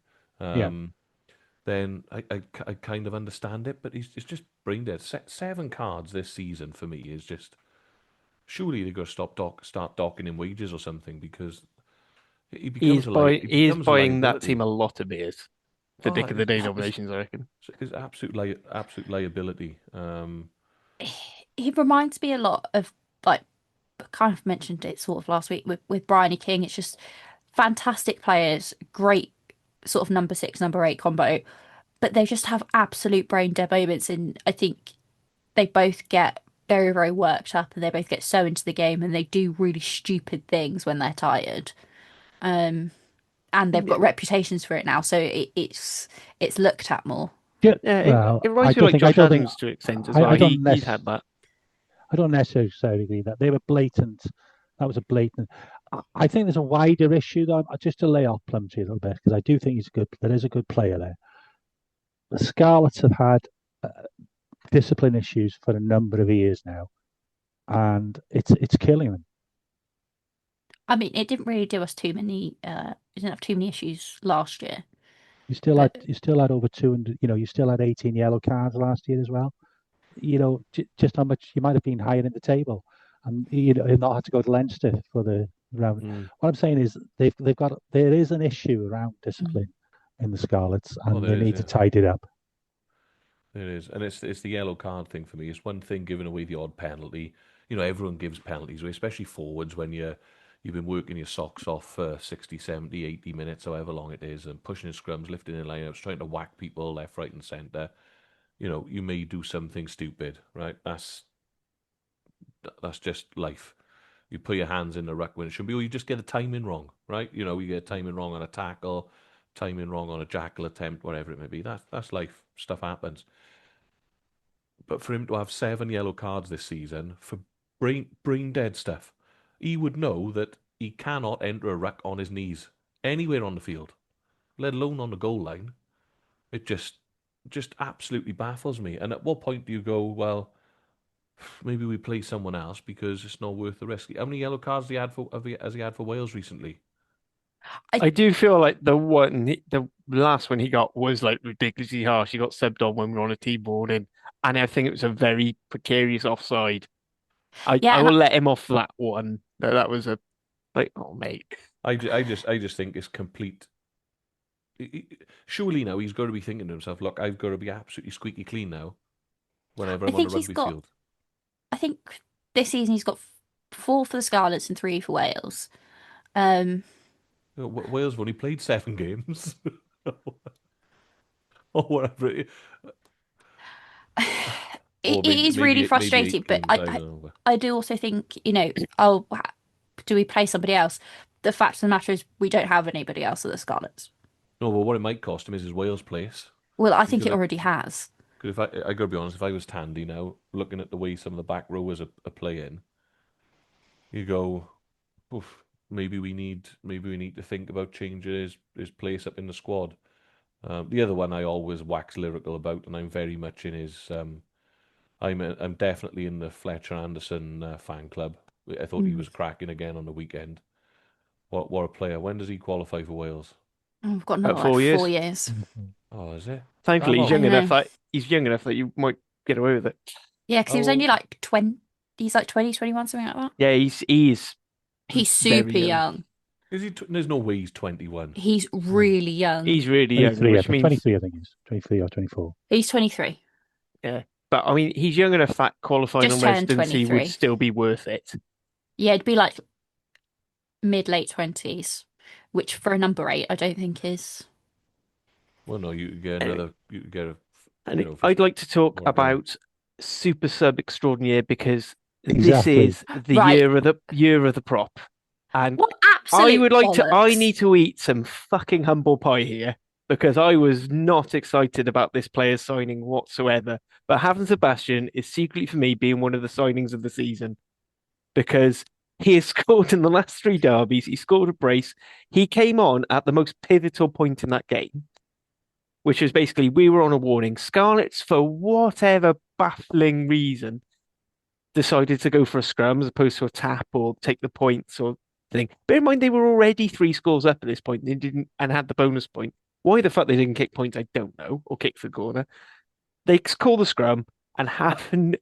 Then I kind of understand it, but it's just brain dead. 7 cards this season for me is just, surely they're going to start docking in wages or something, because he is buying that team a lot of beers for Dick of the Day nominations, I reckon. It's absolute liability. He reminds me a lot of, like, kind of mentioned it sort of last week with Bryony King. It's just fantastic players, great sort of number 6, number 8 combo, but they just have absolute brain dead moments. And I think they both get very, very worked up, and they both get so into the game, and they do really stupid things when they're tired. And they've got reputations for it now, so it's looked at more. It reminds me like Josh Adams to an extent as well. He'd had that. I don't necessarily agree that they were blatant. That was a blatant. I think there's a wider issue though. Just to lay off Plumtree a little bit, because I do think there is a good player there. The Scarlets have had discipline issues for a number of years now, and it's killing them. I mean, it didn't really do us too many. We didn't have too many issues last year. You still had over 200. You still had 18 yellow cards last year as well. Just how much you might have been higher in the table, and not had to go to Leinster for the round. What I'm saying is there is an issue around discipline in the Scarlets, and they need to tidy it up. There is, and it's the yellow card thing for me. It's one thing giving away the odd penalty. Everyone gives penalties away, especially forwards when you've been working your socks off for 60, 70, 80 minutes, however long it is, and pushing in scrums, lifting in lineups, trying to whack people left, right, and centre. You may do something stupid, right? That's just life. You put your hands in the ruck when it should be, or you just get the timing wrong, right? You get timing wrong on a tackle, timing wrong on a jackal attempt, whatever it may be. That's life. Stuff happens. But for him to have 7 yellow cards this season for brain dead stuff, he would know that he cannot enter a ruck on his knees anywhere on the field, let alone on the goal line. It just absolutely baffles me. And at what point do you go, well, maybe we play someone else because it's not worth the risk? How many yellow cards has he had for Wales recently? I do feel like the last one he got was like ridiculously harsh. He got subbed on when we were on a team boarding, and I think it was a very precarious offside. I will let him off that one. That was oh mate. I just think it's complete. Surely now he's got to be thinking to himself, look, I've got to be absolutely squeaky clean now whenever I'm on a rugby field. I think this season he's got 4 for the Scarlets and 3 for Wales. Wales have only played 7 games. Or whatever. It is really frustrating, but I do also think, do we play somebody else? The fact of the matter is we don't have anybody else at the Scarlets. No, but what it might cost him is his Wales place. Well, I think it already has. Because I got to be honest, if I was Tandy now, looking at the way some of the back rowers are playing, you go, oof, maybe we need to think about changing his place up in the squad. The other one I always wax lyrical about, and I'm very much in his. I'm definitely in the Fletcher Anderson fan club. I thought he was cracking again on the weekend. What a player. When does he qualify for Wales? Oh, we've got About another 4 years. 4 years. Oh, is it? Thankfully, That he's long? young enough that you might get away with it. Yeah, because he was only Oh, like 20. He's like 20, 21, something like that. Yeah, he's He's very super young. is he? There's no way he's 21. He's really young. He's really young, 23, I which think. means 23, I think he's 23 or 24. He's 23. yeah. But I mean, he's young enough that qualifying Just on turned residency would 23. still be worth it. Yeah, it'd be like mid-late 20s, which for a number 8, I don't think is. Well, no, you get another. You get a. And I'd like to talk more game. about super sub extraordinaire because this Exactly. is the Right. year of the prop, and What absolute I would like to. I bollocks. need to eat some fucking humble pie here because I was not excited about this player's signing whatsoever. But having Sebastian is secretly for me being one of the signings of the season because he has scored in the last 3 derbies. He scored a brace. He came on at the most pivotal point in that game, which was basically we were on a warning. Scarlets, for whatever baffling reason, decided to go for a scrum as opposed to a tap or take the points or thing. Bear in mind they were already 3 scores up at this point. They didn't and had the bonus point. Why the fuck they didn't kick points, I don't know, or kick the corner. They call the scrum and Happen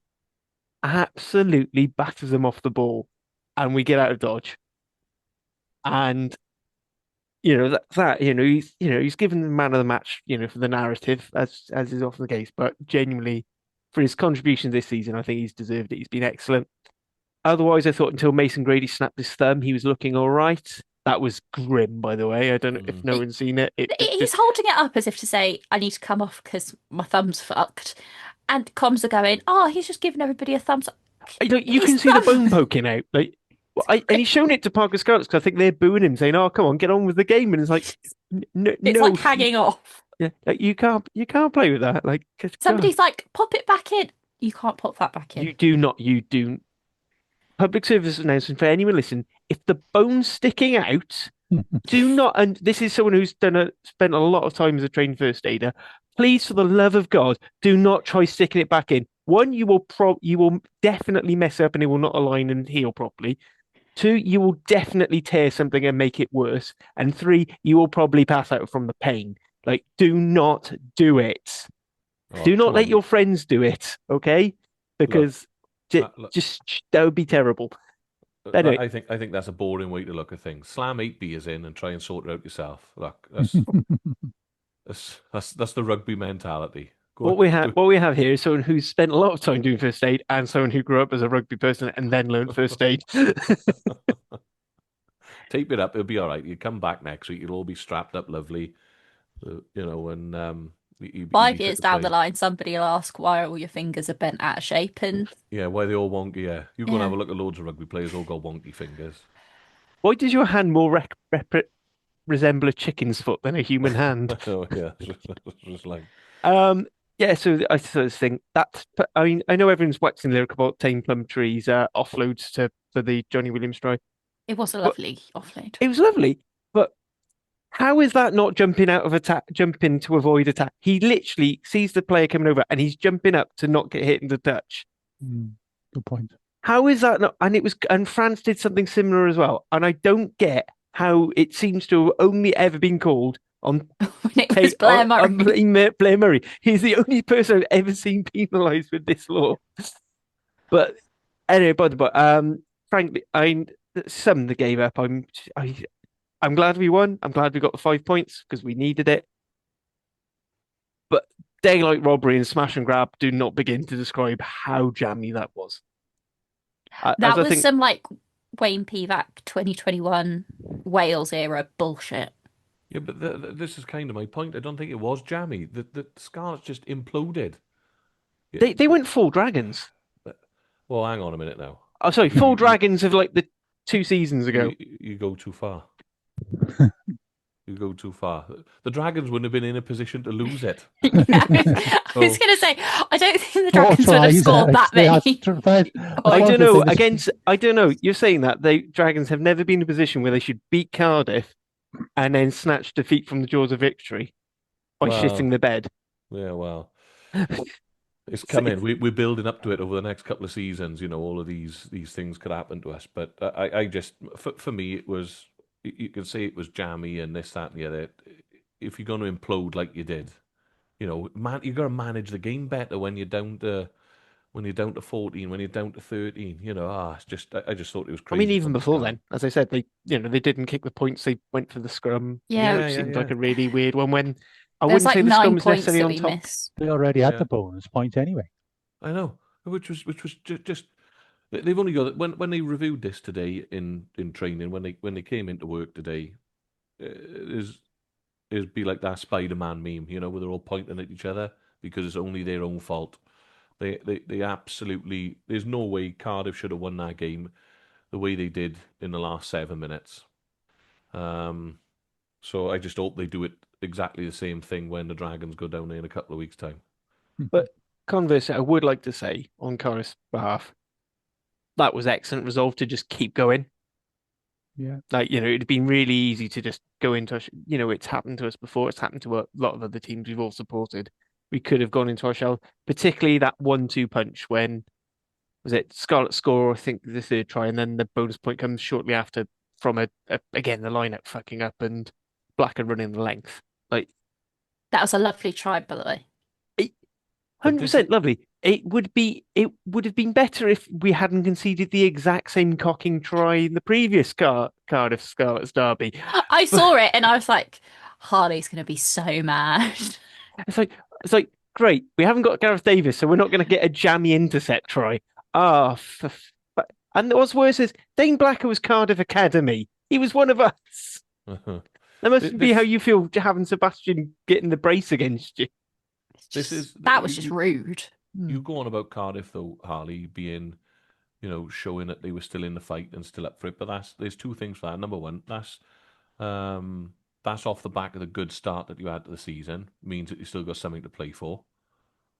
absolutely batters them off the ball, and we get out of dodge. And he's given the man of the match, for the narrative, as is often the case. But genuinely, for his contribution this season, I think he's deserved it. He's been excellent. Otherwise, I thought until Mason Grady snapped his thumb, he was looking all right. That was grim, by the way. I don't know if no one's seen it. He's holding it up as if to say, I need to come off because my thumb's fucked. And comms are going, oh, he's just giving everybody a thumbs up. You can His see the thumb- bone poking out. And he's shown it to Parker Scarlets because I think they're booing him, saying, "Oh, come on, get on with the game." And it's like, no, It's like hanging off. Yeah, you can't play with that. Like Somebody's like, pop it back in. You can't pop that back in. You do not. You do. Public service announcement for anyone listening: if the bone's sticking out, do not. And this is someone who's spent a lot of time as a trained first aider. Please, for the love of God, do not try sticking it back in. One, you will definitely mess up and it will not align and heal properly. 2, you will definitely tear something and make it worse. And 3, you will probably pass out from the pain. Like, do not do it. Do not let your friends do it, okay? Because just that would be terrible. Anyway. I think that's a boring way to look at things. Slam 8 beers in and try and sort it out yourself. Look, that's the rugby mentality. What we have here is someone who's spent a lot of time doing first aid and someone who grew up as a rugby person and then learned first aid. Tape it up, it'll be all right. You come back next week, you'll all be strapped up lovely, and 5 years down the line, somebody will ask why all your fingers are bent out of shape, and why they all wonky. Yeah, you go and have a look at loads of rugby players all got wonky fingers. Why does your hand more resemble a chicken's foot than a human hand? Oh yeah, just like. Yeah, so I sort of think that. I mean, I know everyone's waxing lyrical about Tame Plumtree's offloads for the Johnny Williams try. It was a lovely offload. It was lovely, but how is that not jumping to avoid attack? He literally sees the player coming over and he's jumping up to not get hit in the touch. Good point. How is that not? And France did something similar as well. And I don't get how it seems to have only ever been called on when it was Blair Murray. Blair Murray. He's the only person I've ever seen penalised with this law. But anyway, frankly, some that gave up. I'm glad we won. I'm glad we got the 5 points because we needed it. But daylight robbery and smash and grab do not begin to describe how jammy that was. That was some like Wayne Pivac 2021 Wales era bullshit. Yeah, but this is kind of my point. I don't think it was jammy. The Scarlets just imploded. They went full dragons. Well, hang on a minute now. Oh, sorry, full dragons of like the 2 seasons ago. You go too far. You go too far. The Dragons wouldn't have been in a position to lose it. I was going to say, I don't think the Dragons would have scored that many. I don't know. You're saying that the Dragons have never been in a position where they should beat Cardiff and then snatch defeat from the jaws of victory by shitting the bed. Yeah, well, it's coming. We're building up to it over the next couple of seasons. All of these things could happen to us. But I just, for me, it was you can say it was jammy and this, that, and the other. If you're going to implode like you did, man, you got to manage the game better when you're down to 14, when you're down to 13. It's just I just thought it was I mean, crazy even from the before start. then, as I said, they didn't kick the points. They went for the scrum, Yeah. which seemed like a really weird one. When I There's wouldn't like say the scrum 9 was points necessarily that on we top. missed. They already had Yeah. the bonus point anyway. I know, which was just they've only got when they reviewed this today in training when they came into work today, it'd be like that Spider-Man meme, where they're all pointing at each other because it's only their own fault. They absolutely. There's no way Cardiff should have won that game the way they did in the last 7 minutes. So I just hope they do it exactly the same thing when the Dragons go down there in a couple of weeks' time. But conversely, I would like to say on Cardiff's behalf, that was excellent resolve to just keep going. Yeah. Like, it'd been really easy to just go into, it's happened to us before. It's happened to a lot of other teams we've all supported. We could have gone into our shell, particularly that 1-2 punch when, was it Scarlets score, I think the third try, and then the bonus point comes shortly after from again, the lineup fucking up and Blacker running the length. Like, That was a lovely try, by the way. 100% lovely. It would have been better if we hadn't conceded the exact same cocking try in the previous Cardiff Scarlets derby. I saw it and I was like, Harley's going to be so mad. It's like great. We haven't got Gareth Davis, so we're not going to get a jammy intercept try. And what's worse is Dane Blacker was Cardiff Academy. He was one of us. That must be how you feel having Sebastian getting the brace against you. That was just rude. You go on about Cardiff though, Harley, being, showing that they were still in the fight and still up for it. But there's two things for that. Number one, that's off the back of the good start that you had to the season. Means that you still got something to play for,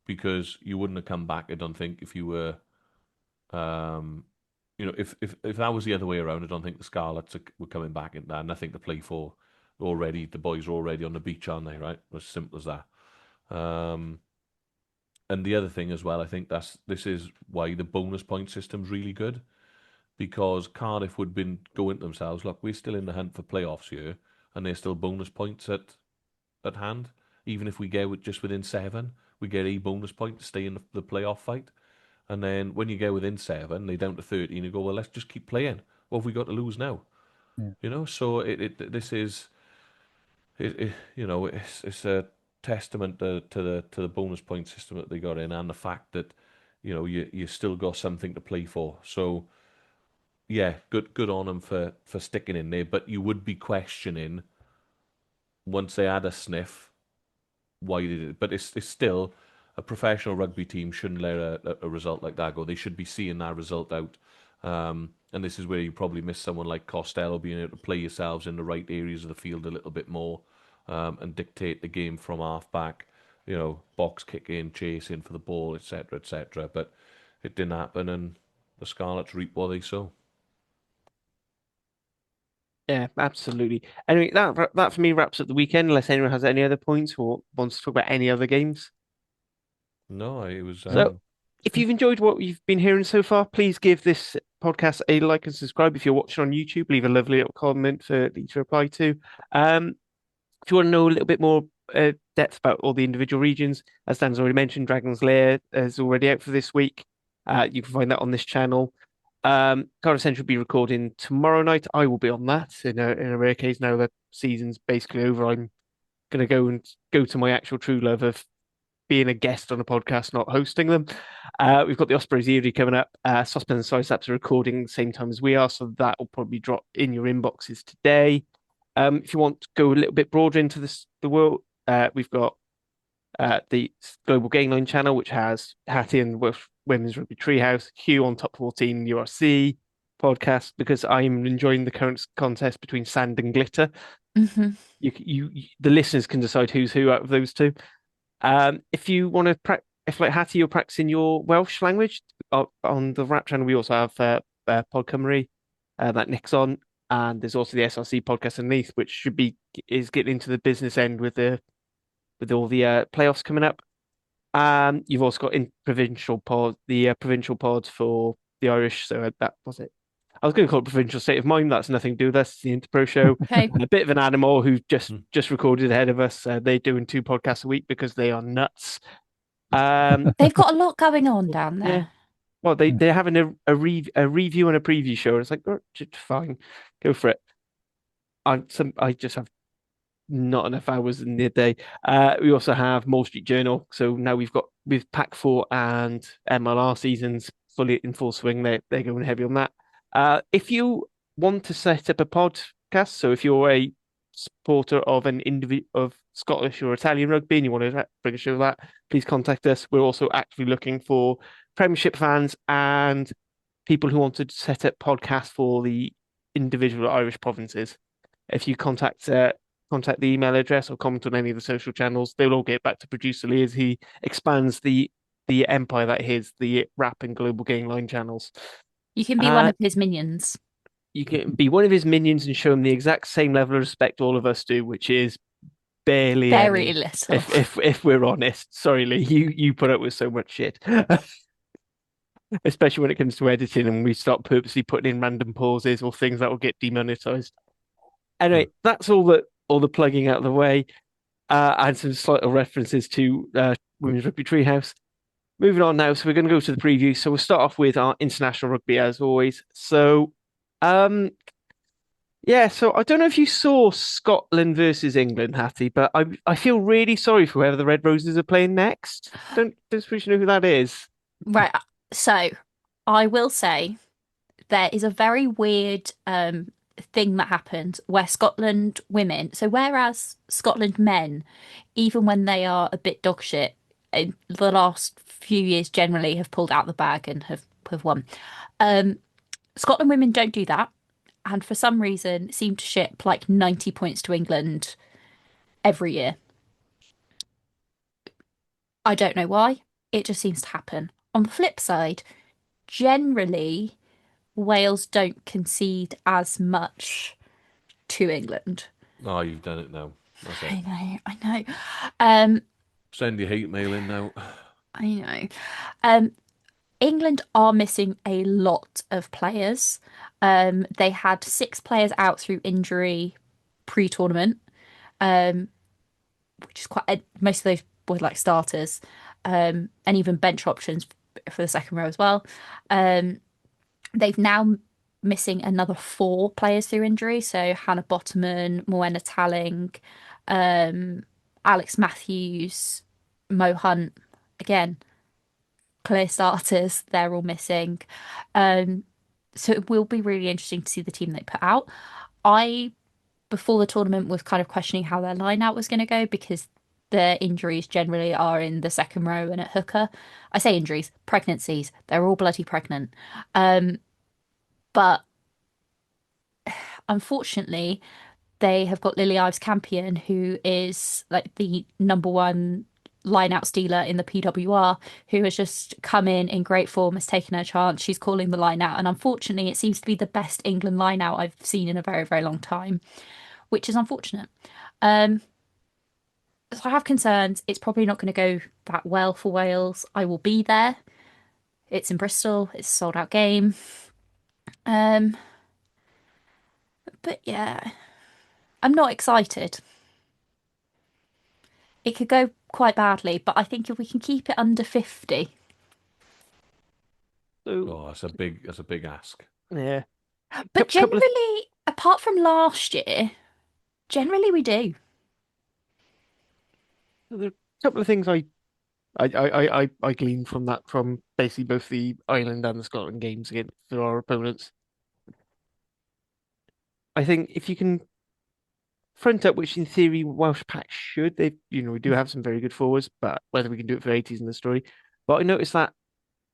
because you wouldn't have come back, I don't think, if you were, if that was the other way around. I don't think the Scarlets were coming back and had nothing to play for already. The boys are already on the beach, aren't they? Right, as simple as that. And the other thing as well, I think this is why the bonus point system's really good, because Cardiff would have been going to themselves, look, we're still in the hunt for playoffs here, and there's still bonus points at hand. Even if we get just within 7, we get a bonus point to stay in the playoff fight. And then when you get within 7, they're down to 13, you go, well, let's just keep playing. What have we got to lose now? Yeah. So this is, it's a testament to the bonus point system that they got in, and the fact that you still got something to play for. So yeah, good on them for sticking in there. But you would be questioning, once they had a sniff, why they did it. But it's still, a professional rugby team shouldn't let a result like that go. They should be seeing that result out. And this is where you probably miss someone like Costello being able to play yourselves in the right areas of the field a little bit more, and dictate the game from half back, box kicking, chasing for the ball, etc., etc. But it didn't happen, and the Scarlets reap what they sow. Yeah, absolutely. Anyway, that for me wraps up the weekend. Unless anyone has any other points or wants to talk about any other games. No, it was. So, if you've enjoyed what you've been hearing so far, please give this podcast a like and subscribe. If you're watching on YouTube, leave a lovely little comment for Lee to reply to. If you want to know a little bit more depth about all the individual regions, as Dan's already mentioned, Dragon's Lair is already out for this week. You can find that on this channel. Cardiff Central will be recording tomorrow night. I will be on that in a rare case. Now that season's basically over, I'm going to go to my actual true love of being a guest on a podcast, not hosting them. We've got the Osprey's Erie coming up. Saucepan and Side Slaps are recording the same time as we are, so that will probably drop in your inboxes today. If you want to go a little bit broader into the world, we've got the Global Gameline channel, which has Hattie and Welsh Women's Rugby Treehouse, Hugh on Top 14 URC podcast, because I'm enjoying the current contest between Sand and Glitter. Mm-hmm. You the listeners can decide who's who out of those two. If you want to if like Hattie, you're practicing your Welsh language on the Rap channel, we also have Pod Cymru that Nick's on, and there's also the SRC podcast underneath, which is getting into the business end with all the playoffs coming up. You've also got the provincial pods for the Irish. So that was it. I was going to call it provincial state of mind. That's nothing to do with us. It's the Interpro show. Okay. A bit of an animal who just recorded ahead of us. They're doing 2 podcasts a week because they are nuts. They've got a lot going on down Yeah. there. Well, they're having a review and a preview show. And it's like, oh, fine, go for it. I just have not enough hours in the day. We also have Mall Street Journal. So now we've got with Pack 4 and MLR seasons fully in full swing. They're going heavy on that. If you want to set up a podcast, so if you're a supporter of an of Scottish or Italian rugby and you want to bring a show of that, please contact us. We're also actively looking for Premiership fans and people who want to set up podcasts for the individual Irish provinces. If you contact the email address or comment on any of the social channels, they'll all get back to producer Lee as he expands the empire that is the rap and global game line channels. You can be one of his minions. You can be one of his minions and show him the exact same level of respect all of us do, which is barely very any, little. If we're honest. Sorry, Lee, you put up with so much shit. Especially when it comes to editing and we start purposely putting in random pauses or things that will get demonetized. Anyway, that's all the plugging out of the way, and some slight references to Women's Rugby Treehouse. Moving on now, so we're going to go to the preview. So we'll start off with our international rugby as always. So, yeah. So I don't know if you saw Scotland versus England, Hattie, but I feel really sorry for whoever the Red Roses are playing next. Don't suppose you know who that is. Right. So I will say there is a very weird thing that happened where Scotland women, so whereas Scotland men, even when they are a bit dog shit, in the last few years generally have pulled out the bag and have won. Scotland women don't do that, and for some reason seem to ship like 90 points to England every year. I don't know why. It just seems to happen. On the flip side, generally Wales don't concede as much to England. Oh, you've done it now. That's it. I know. Send your hate mail in now. I know. England are missing a lot of players. They had 6 players out through injury pre-tournament, which is quite. Most of those were like starters, and even bench options for the second row as well. They've now missing another 4 players through injury. So Hannah Bottoman, Moena Talling, Alex Matthews, Mo Hunt. Again, clear starters. They're all missing. So it will be really interesting to see the team they put out. Before the tournament, was kind of questioning how their line out was going to go because their injuries generally are in the second row and at hooker. I say injuries, pregnancies. They're all bloody pregnant. But unfortunately, they have got Lily Ives Campion, who is like the #1 line-out stealer in the PWR, who has just come in great form, has taken her chance. She's calling the line-out, and unfortunately, it seems to be the best England line-out I've seen in a very, very long time, which is unfortunate. So I have concerns. It's probably not going to go that well for Wales. I will be there. It's in Bristol. It's a sold-out game. But yeah, I'm not excited. It could go quite badly, but I think if we can keep it under 50. Oh, that's a big ask. Yeah. But generally, apart from last year, generally we do. There are a couple of things I gleaned from that from basically both the Ireland and the Scotland games against our opponents. I think if you can front up, which in theory Welsh pack should, we do have some very good forwards, but whether we can do it for 80s in the story. But I noticed that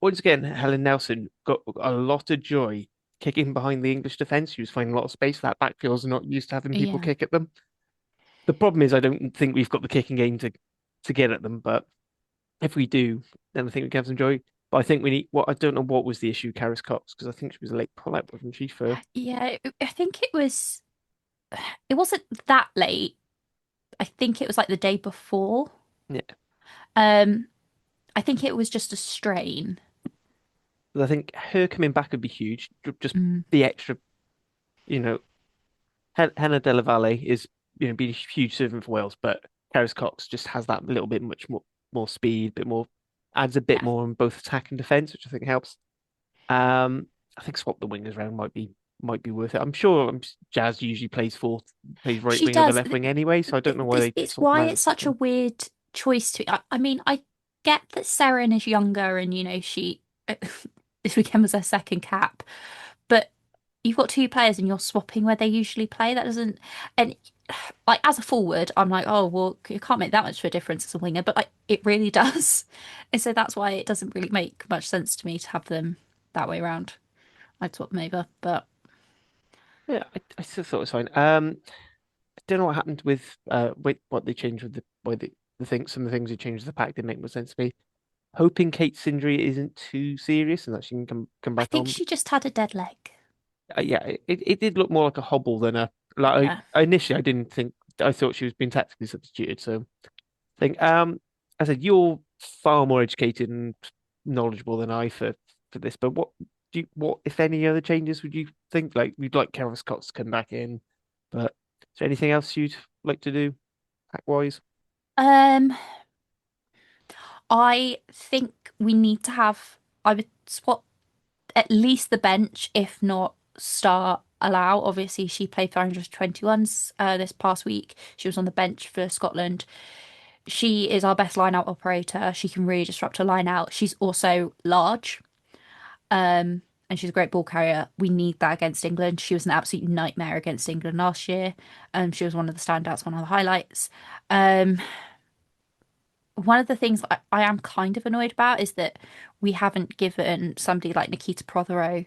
once again, Helen Nelson got a lot of joy kicking behind the English defence. She was finding a lot of space. That backfield's not used to having people kick at them. The problem is I don't think we've got the kicking game to get at them, but if we do, then I think we can have some joy. But I think we need I don't know what was the issue, Karis Cox, because I think she was a late pull-out, wasn't she? Yeah, I think it wasn't that late. I think it was like the day before. Yeah. I think it was just a strain. I think her coming back would be huge. Just Mm. the extra, you know, Hannah Della Valle is, been a huge servant for Wales, but Karis Cox just has that little bit much more speed, bit more, adds a bit Yeah. more on both attack and defense, which I think helps. I think swap the wingers around might be worth it. I'm sure Jazz usually plays right She wing over does. left wing anyway, so I don't know why This they it's swap them why out. it's such a weird choice to. I mean, I get that Seren is younger, and she this weekend was her second cap, but you've got two players and you're swapping where they usually play. That doesn't. And like as a forward, I'm like, oh well, you can't make that much of a difference as a winger, but like it really does, and so that's why it doesn't really make much sense to me to have them that way around. I'd swap them over, but Yeah, I still thought it was fine. I don't know what happened with what they changed with the thing. Some of the things they changed with the pack didn't make much sense to me. Hoping Kate's injury isn't too serious and that she can come I back think on. she just had a dead leg. Yeah, it did look more like a hobble than a like. Yeah. Initially, I thought she was being tactically substituted. So I think I said you're far more educated and knowledgeable than I for this. But what if any other changes would you think? Like you'd like Karen Scott to come back in, but is there anything else you'd like to do pack wise? Um, I think we need to have. I would swap at least the bench, if not start allow. Obviously, she played for 121s this past week. She was on the bench for Scotland. She is our best line out operator. She can really disrupt a line out. She's also large. And she's a great ball carrier. We need that against England. She was an absolute nightmare against England last year. She was one of the standouts, one of the highlights. Um, one of the things I am kind of annoyed about is that we haven't given somebody like Nikita Prothero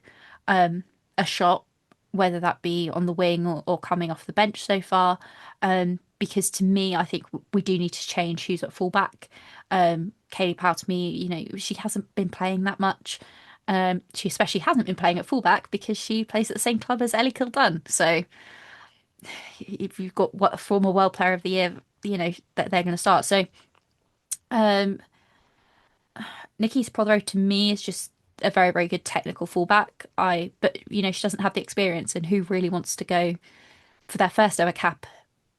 a shot, whether that be on the wing or coming off the bench so far. Because to me, I think we do need to change who's at fullback. Kaylee Powell, to me, she hasn't been playing that much. She especially hasn't been playing at fullback because she plays at the same club as Ellie Kildunn. So if you've got what a former World Player of the Year, that they're going to start. So um, Nikki's Prothero to me is just a very, very good technical fullback. But she doesn't have the experience, and who really wants to go for their first ever cap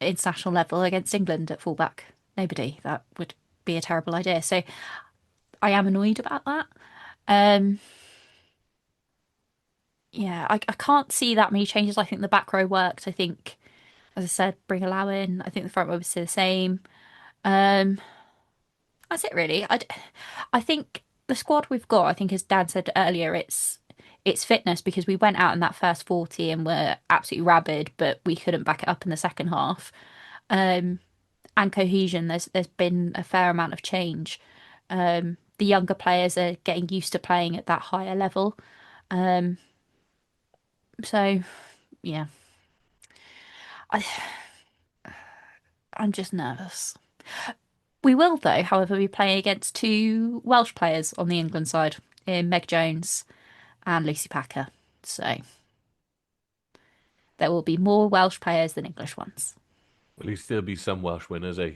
at international level against England at fullback? Nobody. That would be a terrible idea. So I am annoyed about that. Um, yeah, I can't see that many changes. I think the back row worked. I think, as I said, bring Allow in. I think the front row was still the same. Um, that's it really. I think the squad we've got, I think as Dan said earlier, it's fitness because we went out in that first 40 and were absolutely rabid, but we couldn't back it up in the second half. And cohesion, there's been a fair amount of change. The younger players are getting used to playing at that higher level. So yeah, I I'm just nervous. We will, though, however, be playing against two Welsh players on the England side in Meg Jones and Lucy Packer. So there will be more Welsh players than English ones. At least there'll be some Welsh winners, eh?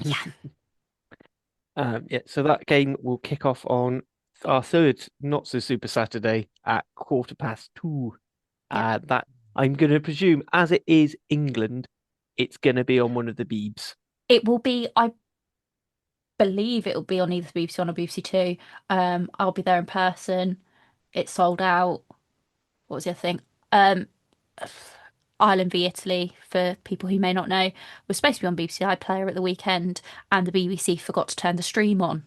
Yeah. Yeah, so that game will kick off on our third not so super Saturday at 2:15. That I'm going to presume, as it is England, it's going to be on one of the Beebs. It will be, I believe it will be on either BBC One or BBC Two. I'll be there in person. It's sold out. What was the other thing? Ireland v Italy, for people who may not know, was supposed to be on BBC iPlayer at the weekend, and the BBC forgot to turn the stream on.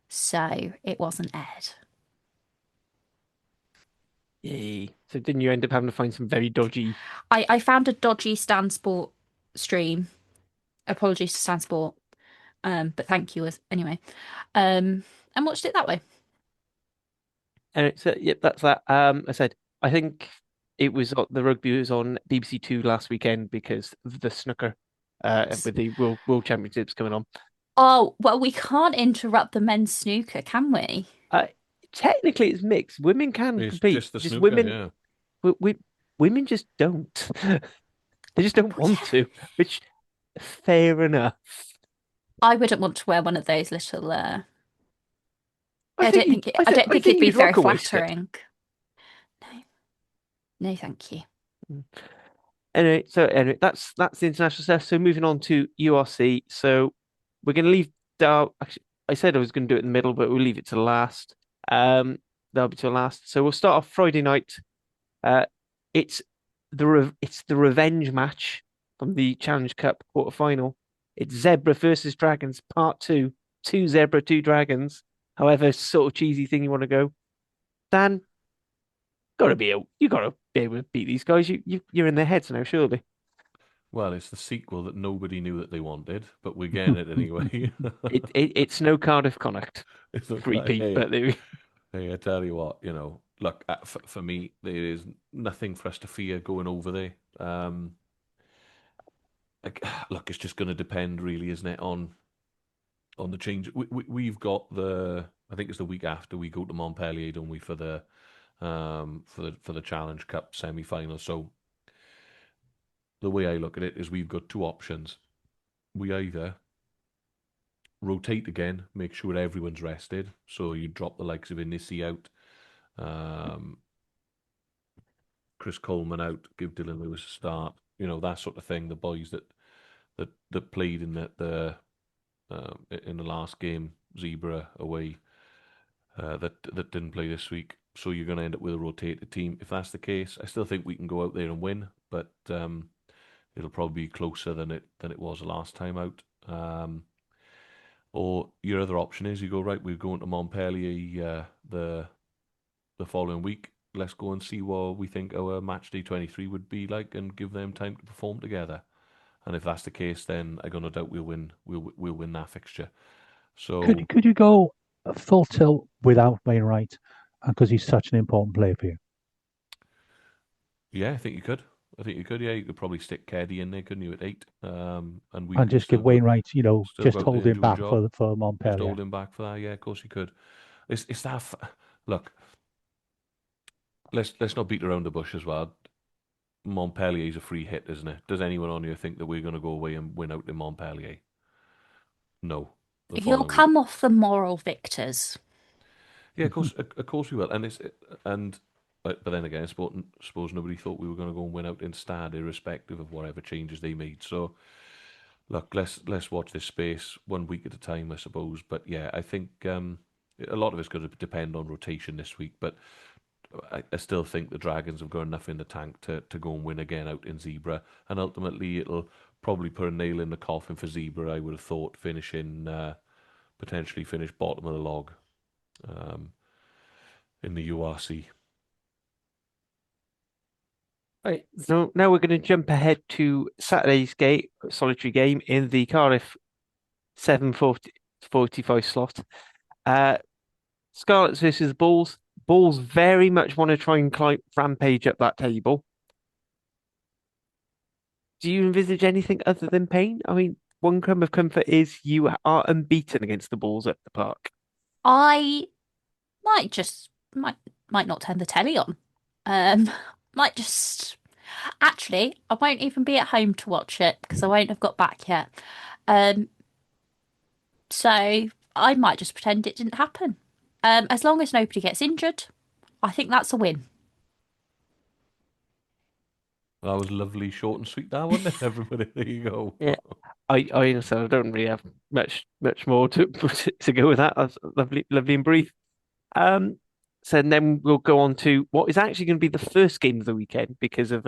So it wasn't aired. Yay. So didn't you end up having to find some very dodgy... I found a dodgy Stan Sport stream. Apologies to Stan Sport. But thank you anyway. And watched it that way. And it's yep, that's that. I said I think it was the rugby was on BBC Two last weekend because of the snooker, with the World Championships coming on. Oh, well, we can't interrupt the men's snooker, can we? Technically, it's mixed. Women can It's compete. just the snooker, women, yeah. women just don't. They just don't want to. Which, fair enough. I wouldn't want to wear one of those little I don't think I it'd be you'd very rock a waistcoat. flattering. No, thank you. Anyway, that's the international stuff. So moving on to URC. So we're going to leave Actually, I said I was going to do it in the middle, but we'll leave it to last. That'll be to last. So we'll start off Friday night. It's it's the revenge match from the Challenge Cup quarterfinal. It's Zebra versus Dragons, part two. Two Zebra, two Dragons. However sort of cheesy thing you want to go. Dan, you gotta be able to beat these guys. You're in their heads now, surely. Well, it's the sequel that nobody knew that they wanted, but we're getting it anyway. It's no Cardiff Connacht It's not repeat, hey, but hey, I tell you what, look, for me, there is nothing for us to fear going over there. Look, it's just going to depend, really, isn't it, on the change. We've got I think it's the week after we go to Montpellier, don't we, for the Challenge Cup semi-final. So the way I look at it is we've got two options. We either rotate again, make sure everyone's rested. So you drop the likes of Inisi out, Chris Coleman out, give Dylan Lewis a start. That sort of thing. The boys that played in the last game, Zebra away, that didn't play this week. So you're going to end up with a rotated team. If that's the case, I still think we can go out there and win, but it'll probably be closer than it was the last time out. Or your other option is you go, right, we're going to Montpellier the following week. Let's go and see what we think our match day 23 would be like and give them time to perform together. And if that's the case, then I got no doubt we'll win that fixture. So could you go full tilt without Wainwright, because he's such an important player for you? Yeah, I think you could. Yeah, you could probably stick Keddy in there, couldn't you, at 8? And just give Wainwright, just hold him back for Montpellier. Just hold him back for that. Yeah, of course you could. It's that. Look, let's not beat around the bush as well. Montpellier is a free hit, isn't it? Does anyone on here think that we're going to go away and win out in Montpellier? No. You'll come off the moral victors. Yeah, of course we will. But then again, I suppose nobody thought we were going to go and win out in Stade, irrespective of whatever changes they made. So, look, let's watch this space 1 week at a time, I suppose. But yeah, I think a lot of it's going to depend on rotation this week. But I still think the Dragons have got enough in the tank to go and win again out in Zebra, and ultimately it'll probably put a nail in the coffin for Zebra. I would have thought potentially finish bottom of the log in the URC. Right, so now we're going to jump ahead to Saturday's solitary game in the Cardiff 7:45 slot. Scarlets versus the Bulls. Bulls very much want to try and rampage up that table. Do you envisage anything other than pain? I mean, one crumb of comfort is you are unbeaten against the Bulls at the park. I might not turn the telly on. Might just actually, I won't even be at home to watch it because I won't have got back yet. So I might just pretend it didn't happen. As long as nobody gets injured, I think that's a win. That was lovely, short and sweet, that, wasn't it? Everybody, there you go. Yeah, I don't really have much more to go with that. That's lovely and brief. So then we'll go on to what is actually going to be the first game of the weekend because of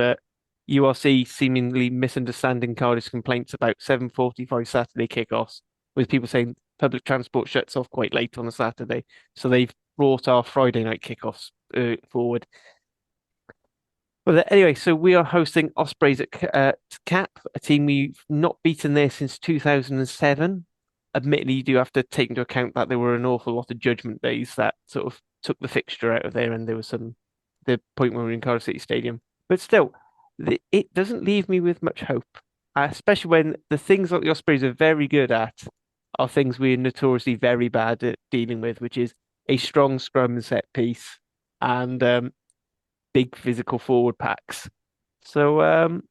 URC seemingly misunderstanding Cardiff's complaints about 7:45 Saturday kickoffs, with people saying public transport shuts off quite late on a Saturday. So they've brought our Friday night kickoffs forward. Well, anyway, so we are hosting Ospreys at Cap, a team we've not beaten there since 2007. Admittedly, you do have to take into account that there were an awful lot of judgment days that sort of took the fixture out of there, and there was the point when we were in Cardiff City Stadium. But still, it doesn't leave me with much hope, especially when the things that the Ospreys are very good at are things we're notoriously very bad at dealing with, which is a strong scrum and set piece and big physical forward packs. So,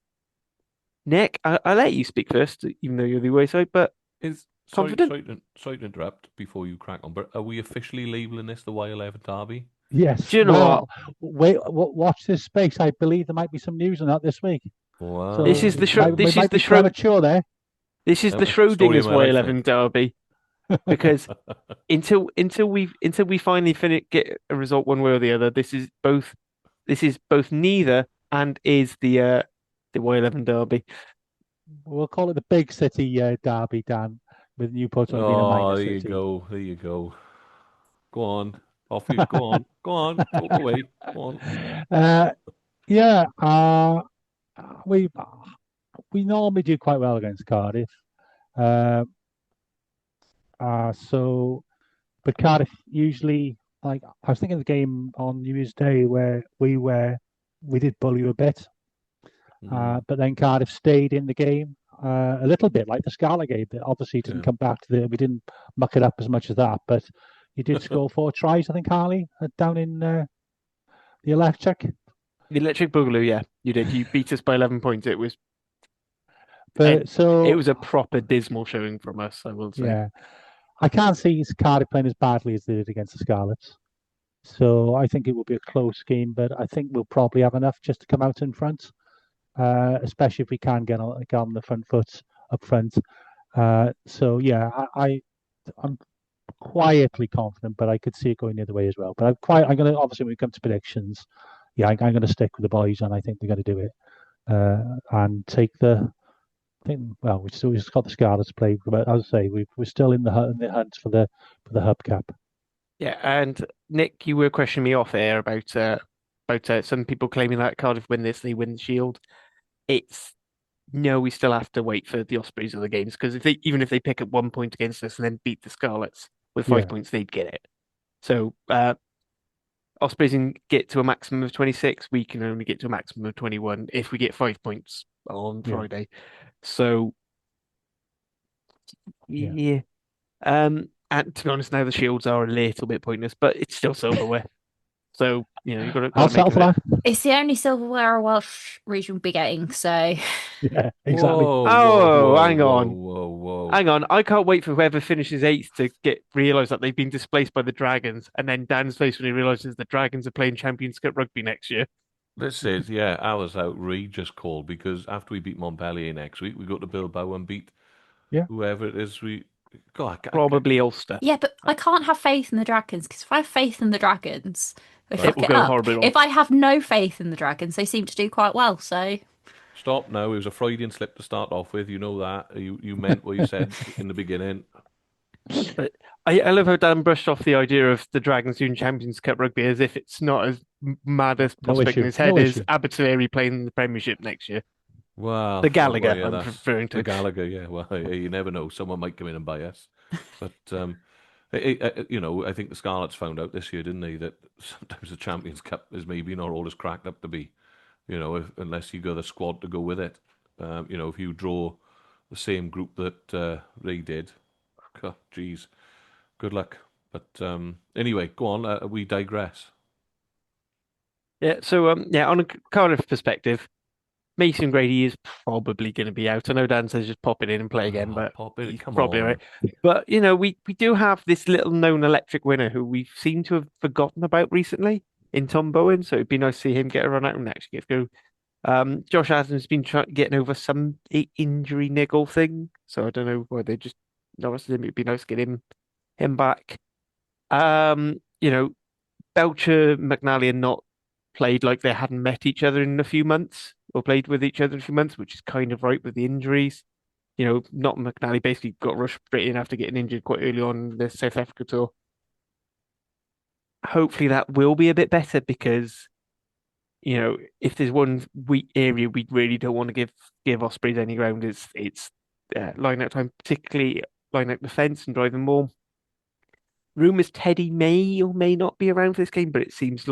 Nick, I'll let you speak first, even though you're the away side, but confident. Sorry to interrupt before you crack on, but are we officially labelling this the Y11 Derby? Yes. Do you know Well, wait, watch this space. I believe there might be some news on that this week. Wow. So This is the we might be premature there. This is the Story Schrodinger's of my life, Y11 derby because until we finally get a result one way or the other, this is both neither and is the Y11 derby. We'll call it the big city derby, Dan, with Newport being a Oh, minor there you city. go. There you go. Go on. Off you go on. Go on. Talk away. Go on. Yeah, we normally do quite well against Cardiff. Uh, but Cardiff usually, like, I was thinking of the game on New Year's Day where we did bully you a bit, but then Cardiff stayed in the game a little bit, like the Scarlet game. That obviously didn't come back to we didn't muck it up as much as that, but you did score 4 tries, I think, Harley, down in the Electric. The Electric Boogaloo, yeah, you did. You beat us by 11 points. It was a proper dismal showing from us, I will say. Yeah, I can't see Cardiff playing as badly as they did against the Scarlets. So I think it will be a close game, but I think we'll probably have enough just to come out in front, especially if we can get on the front foot up front. So yeah, I'm quietly confident, but I could see it going the other way as well. But I'm going to, obviously, when we come to predictions, yeah, I'm going to stick with the boys, and I think they're going to do it and take the. I think, well, we've just got the Scarlets to play, but as I say, we're still in the hunt for the hubcap. Yeah, and Nick, you were questioning me off air about some people claiming that Cardiff win this, they win the Shield. No, we still have to wait for the Ospreys of the games because even if they pick up 1 point against us and then beat the Scarlets with 5 points, they'd get it. So Ospreys can get to a maximum of 26. We can only get to a maximum of 21 if we get 5 points on Friday. So yeah. And to be honest, now the Shields are a little bit pointless, but it's still silverware. So you've got to make settle for that. It's the only silverware our Welsh region will be getting. So yeah, exactly. Hang on. Whoa. Hang on. I can't wait for whoever finishes 8th to realise that they've been displaced by the Dragons, and then Dan's face when he realises the Dragons are playing Champions Cup rugby next year. This is, ours outrageous call because after we beat Montpellier next week, we go to Bilbao and beat whoever it is probably Ulster. Yeah, but I can't have faith in the Dragons because if I have faith in the Dragons, they fuck will it go up. horribly wrong. If I have no faith in the Dragons, they seem to do quite well. So stop now. It was a Freudian slip to start off with. You know that. You meant what you said in the beginning. But I love how Dan brushed off the idea of the Dragons doing Champions Cup rugby as if it's not as mad as prospect in his head as Abbotsbury playing in the Premiership next year. Well, the Gallagher, I'm referring to. The Gallagher, yeah. Well, you never know. Someone might come in and buy us. But, I think the Scarlets found out this year, didn't they, that sometimes the Champions Cup is maybe not all as cracked up to be, unless you got the squad to go with it. If you draw the same group that they did, oh, geez, good luck. But anyway, go on. We digress. Yeah. So on a Cardiff perspective, Mason Grady is probably going to be out. I know Dan says just pop it in and play again, but he's probably right. But we do have this little known electric winner who we seem to have forgotten about recently in Tom Bowen. So it'd be nice to see him get a run out and actually get to go. Josh Adams has been getting over some injury niggle thing, so I don't know why they just noticed him. It'd be nice to get him back. Belcher, McNally are not played like they hadn't met each other in a few months or played with each other in a few months, which is kind of right with the injuries. Not McNally basically got rushed straight in after getting injured quite early on the South Africa tour. Hopefully that will be a bit better because, if there's one weak area we really don't want to give Ospreys any ground, it's line out time, particularly line out defence and driving more. Rumours Teddy may or may not be around for this game, but it seems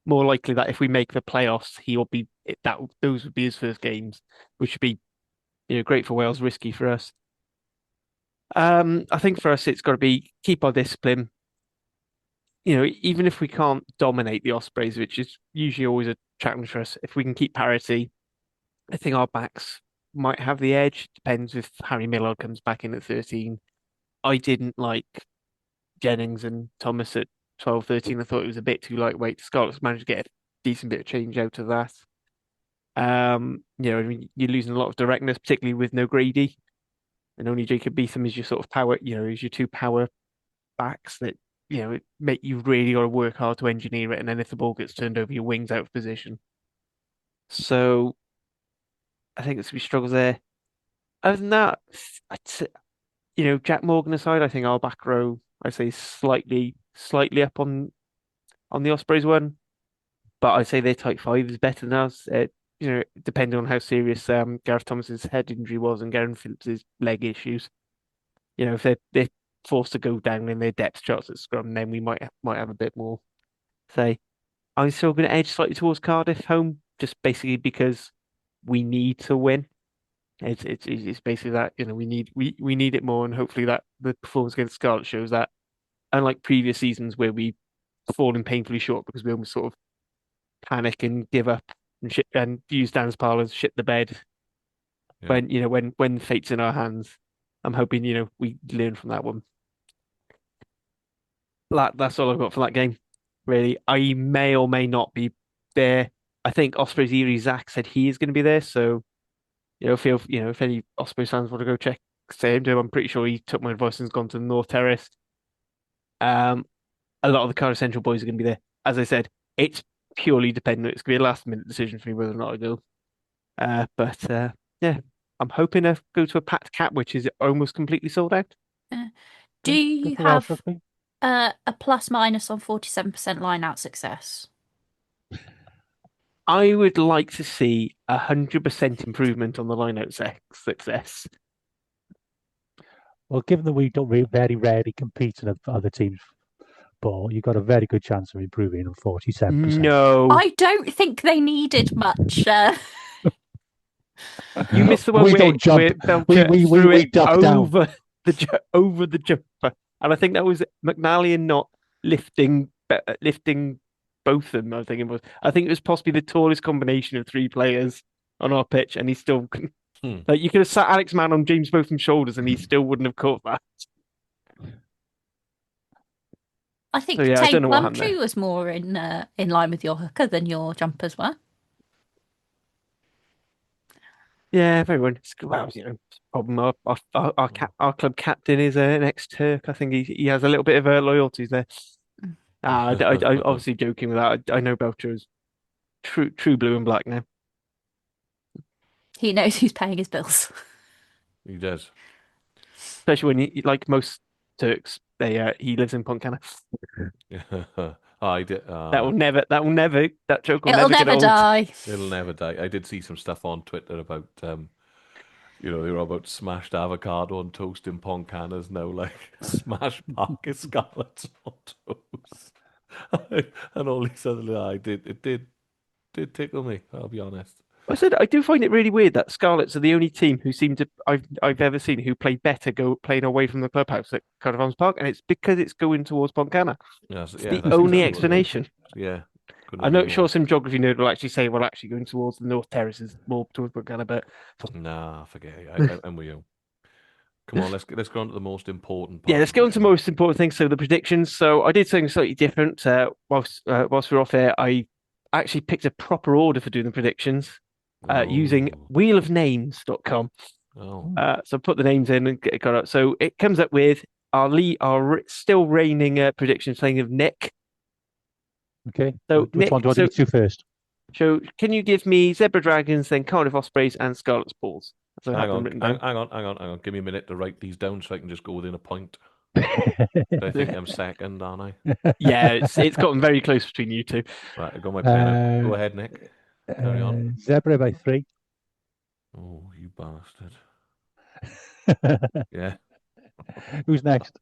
more likely that if we make the playoffs, those would be his first games, which would be great for Wales, risky for us. I think for us it's got to be keep our discipline. Even if we can't dominate the Ospreys, which is usually always a challenge for us, if we can keep parity, I think our backs might have the edge. Depends if Harry Miller comes back in at 13. I didn't like Jennings and Thomas at 12, 13. I thought it was a bit too lightweight. Scarlets managed to get a decent bit of change out of that. I mean, you're losing a lot of directness, particularly with no Grady, and only Jacob Beetham is your sort of power, is your two power backs that, you've really got to work hard to engineer it, and then if the ball gets turned over, your wings out of position. So I think it's we struggles there. Other than that, I'd say, Jack Morgan aside, I think our back row, I'd say slightly up on the Ospreys one, but I'd say their tight five is better than us. Depending on how serious Gareth Thomas's head injury was and Garen Phillips's leg issues. If they're forced to go down in their depth charts at scrum, then we might have a bit more say. I'm still going to edge slightly towards Cardiff home, just basically because we need to win. It's basically that we need it more, and hopefully that the performance against Scarlets shows that. Unlike previous seasons where we've fallen painfully short because we almost sort of panic and give up and use Dan's parlance, shit the bed. Yeah. When fate's in our hands, I'm hoping we learn from that one. That's all I've got for that game. Really, I may or may not be there. I think Osprey's Eerie Zach said he is going to be there, so if any Osprey fans want to go check, say him to him. I'm pretty sure he took my advice and has gone to the North Terrace. A lot of the Cardiff Central boys are going to be there. As I said, it's purely dependent. It's going to be a last minute decision for me whether or not I go. Yeah, I'm hoping to go to a packed cap, which is almost completely sold out. Do you Welsh have Rugby. a plus minus on 47% line out success? I would like to see 100% improvement on the line-out success. Well, given that we don't very rarely compete in other teams' ball, you've got a very good chance of improving on 47%. No, I don't think they needed much. you missed the one We where, don't jump. where Belcher We threw it duck down. over the jumper, and I think that was McNally not lifting both of them. I think it was possibly the tallest combination of three players on our pitch, and he still couldn't. Like you could have sat Alex Mann on James Botham's shoulders, and he still wouldn't have caught that. I think So, yeah, I Tate don't know what happened Plumtree there. was more in line with your hooker than your jumpers were. Yeah, everyone. Well, problem. Our club captain is an ex-Turk. I think he has a little bit of loyalties there. I obviously joking with that. I know Belcher is true blue and black now. He knows who's paying his bills. He does. Especially when like most Turks, he lives in Pontcanna. I did. That joke will It'll never get never old. die. It'll never die. I did see some stuff on Twitter about, they were about smashed avocado on toast in Poncanas now, like smashed pocket Scarlets on toast. And all these other, it did tickle me, I'll be honest. I said I do find it really weird that Scarlets are the only team who seem to I've ever seen who play better playing away from the clubhouse at Cardiff Arms Park, and it's because it's going towards Pontcanna. Yes, It's yeah, the that's only exactly what it is. explanation. Yeah. I'm not sure some geography nerd will actually say, well, actually going towards the North Terraces more towards Pontcanna, but Nah, forget it. I'm with you. Come on, let's go on to the most important part. yeah, let's get on to the most important things. So the predictions. So I did something slightly different. Whilst we're off air, I actually picked a proper order for doing the predictions using wheelofnames.com. Oh. So put the names in and got up. So it comes up with our still reigning predictions playing of Nick. Okay. So Which Nick, one do I do to first? So can you give me Zebra Dragons, then Cardiff Ospreys and Scarlets Balls? So Hang on. Give me a minute to write these down so I can just go within a point. I think I'm second, aren't I? Yeah, it's gotten very close between you two. Right, I got my pen out. Go ahead, Nick. Carry on. Zebra by 3. Oh, you bastard. Yeah. Who's next?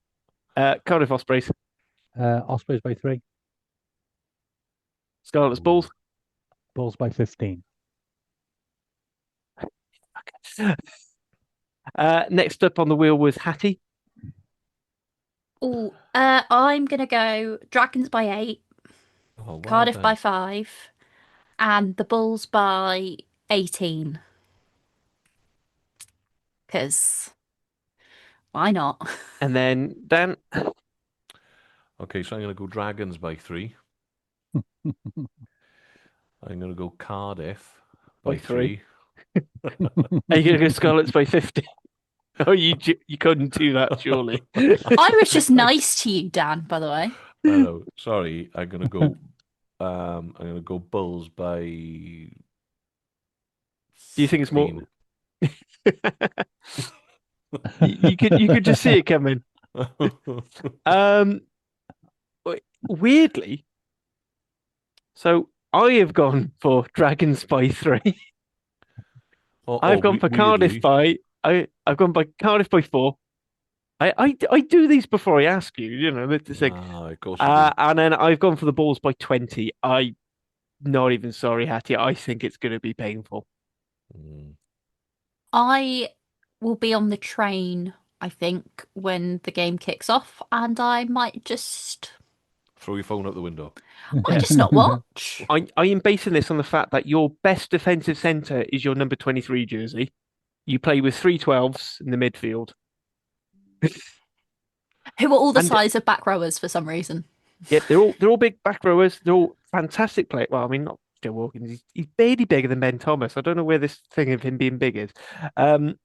Cardiff Ospreys, Ospreys by 3. Scarlets Balls. Balls by 15. Next up on the wheel was Hattie. Oh, I'm gonna go Dragons by 8, Oh, well Cardiff done. by 5, and the Bulls by 18. because why not? And then Dan. Okay, so I'm going to go Dragons by 3. I'm going to go Cardiff by 3. Are you going to go Scarlets by 50? Oh, you couldn't do that, surely. I was just nice to you, Dan, by the way. Hello, sorry. I'm going to go. I'm going to go Bulls by. Do you think it's more? you could just see it coming. Weirdly, so I have gone for Dragons by 3. I've gone for Cardiff by. I've gone by Cardiff by 4. I do these before I ask you. You know, it's like, of course you do. and then I've gone for the Bulls by 20. I'm not even sorry, Hattie. I think it's going to be painful. I will be on the train, I think, when the game kicks off, and I might just Throw your phone out the window. might just not watch. I am basing this on the fact that your best defensive centre is your number 23 jersey. You play with 3 12s in the midfield. Who are all the size of back rowers for some reason. Yeah, they're all big back rowers. They're all fantastic players. Well, I mean, not Joe Wilkins. He's barely bigger than Ben Thomas. I don't know where this thing of him being big is. And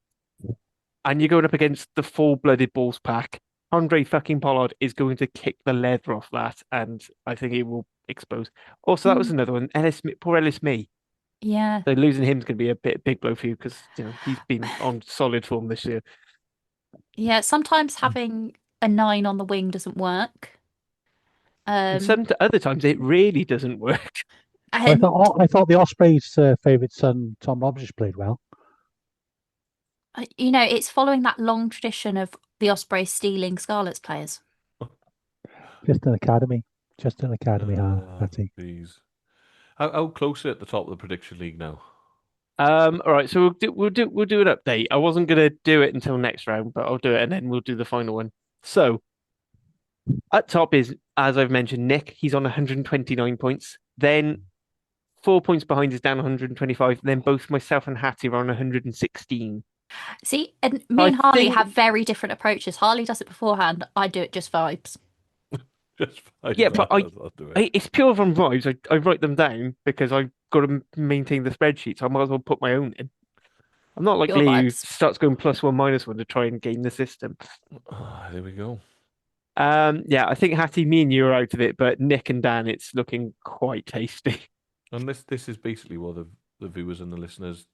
you're going up against the full-blooded Bulls pack. Andre fucking Pollard is going to kick the leather off that, and I think he will expose. Also, that was another one. Poor Ellis Mee. Yeah. So losing him is going to be a big blow for you because he's been on solid form this year. Yeah, sometimes having a 9 on the wing doesn't work. And some other times it really doesn't work. I thought the Osprey's favourite son, Tom Roberts, played well. It's following that long tradition of the Osprey stealing Scarlets players. Just an academy, Hattie. Please. How close are you at the top of the prediction league now? All right, so we'll do an update. I wasn't gonna do it until next round, but I'll do it and then we'll do the final one. So at top is, as I've mentioned, Nick. He's on 129 points. Then 4 points behind is Dan 125. Then both myself and Hattie are on 116. See, and me and Harley have very different approaches. Harley does it beforehand. I do it just vibes. Just vibes. Yeah, but it's pure from vibes. I write them down because I've got to maintain the spreadsheet, so I might as well put my own in. I'm not like Lee who starts going +1, -1 to try and game the system. There we go. Yeah, I think Hattie, me and you are out of it, but Nick and Dan, it's looking quite tasty. And this is basically what the viewers and the listeners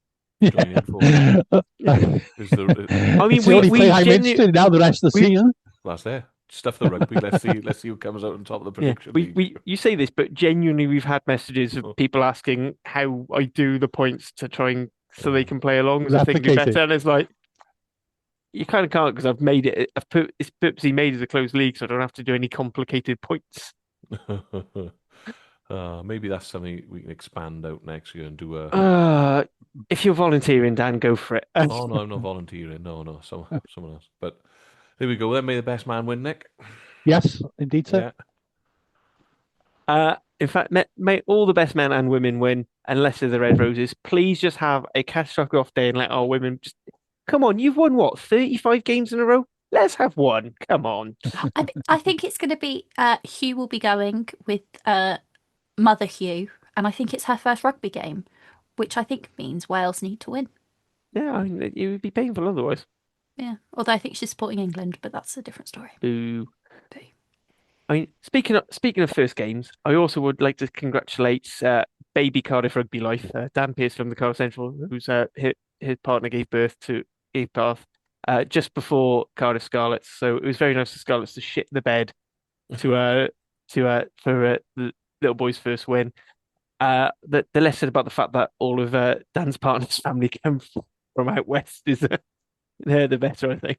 join in for. I mean, it's the only play I'm interested in now the rest of the season. That's there. Stuff the rugby. Let's see who comes out on top of the prediction. Yeah, you say this, but genuinely we've had messages of people asking how I do the points to try and so they can play along. So I think it'd be better. And it's like you kind of can't because I've made it. It's purposely made as a closed league, so I don't have to do any complicated points. Maybe that's something we can expand out next year and do a. If you're volunteering, Dan, go for it. Oh no, I'm not volunteering. No, someone else. But there we go. Then may the best man win, Nick. Yes, indeed, sir. Yeah. In fact, may all the best men and women win, unless they're the Red Roses. Please just have a catastrophic off day and let our women just come on. You've won what 35 games in a row. Let's have one. Come on. I think it's going to be Hugh will be going with Mother Hugh, and I think it's her first rugby game, which I think means Wales need to win. Yeah, it would be painful otherwise. Yeah, although I think she's supporting England, but that's a different story. Boo. I mean, speaking of first games, I also would like to congratulate baby Cardiff Rugby Life, Dan Pearce from the Cardiff Central, whose his partner gave birth just before Cardiff Scarlets. So it was very nice for Scarlets to shit the bed for the little boy's first win. The less said about the fact that all of Dan's partner's family come from out west is they're the better, I think.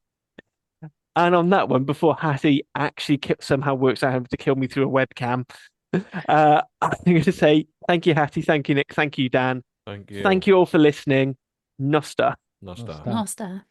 And on that one, before Hattie actually somehow works out how to kill me through a webcam, I'm going to say thank you, Hattie. Thank you, Nick. Thank you, Dan. Thank you. Thank you all for listening. Nosta. Nosta. Nosta.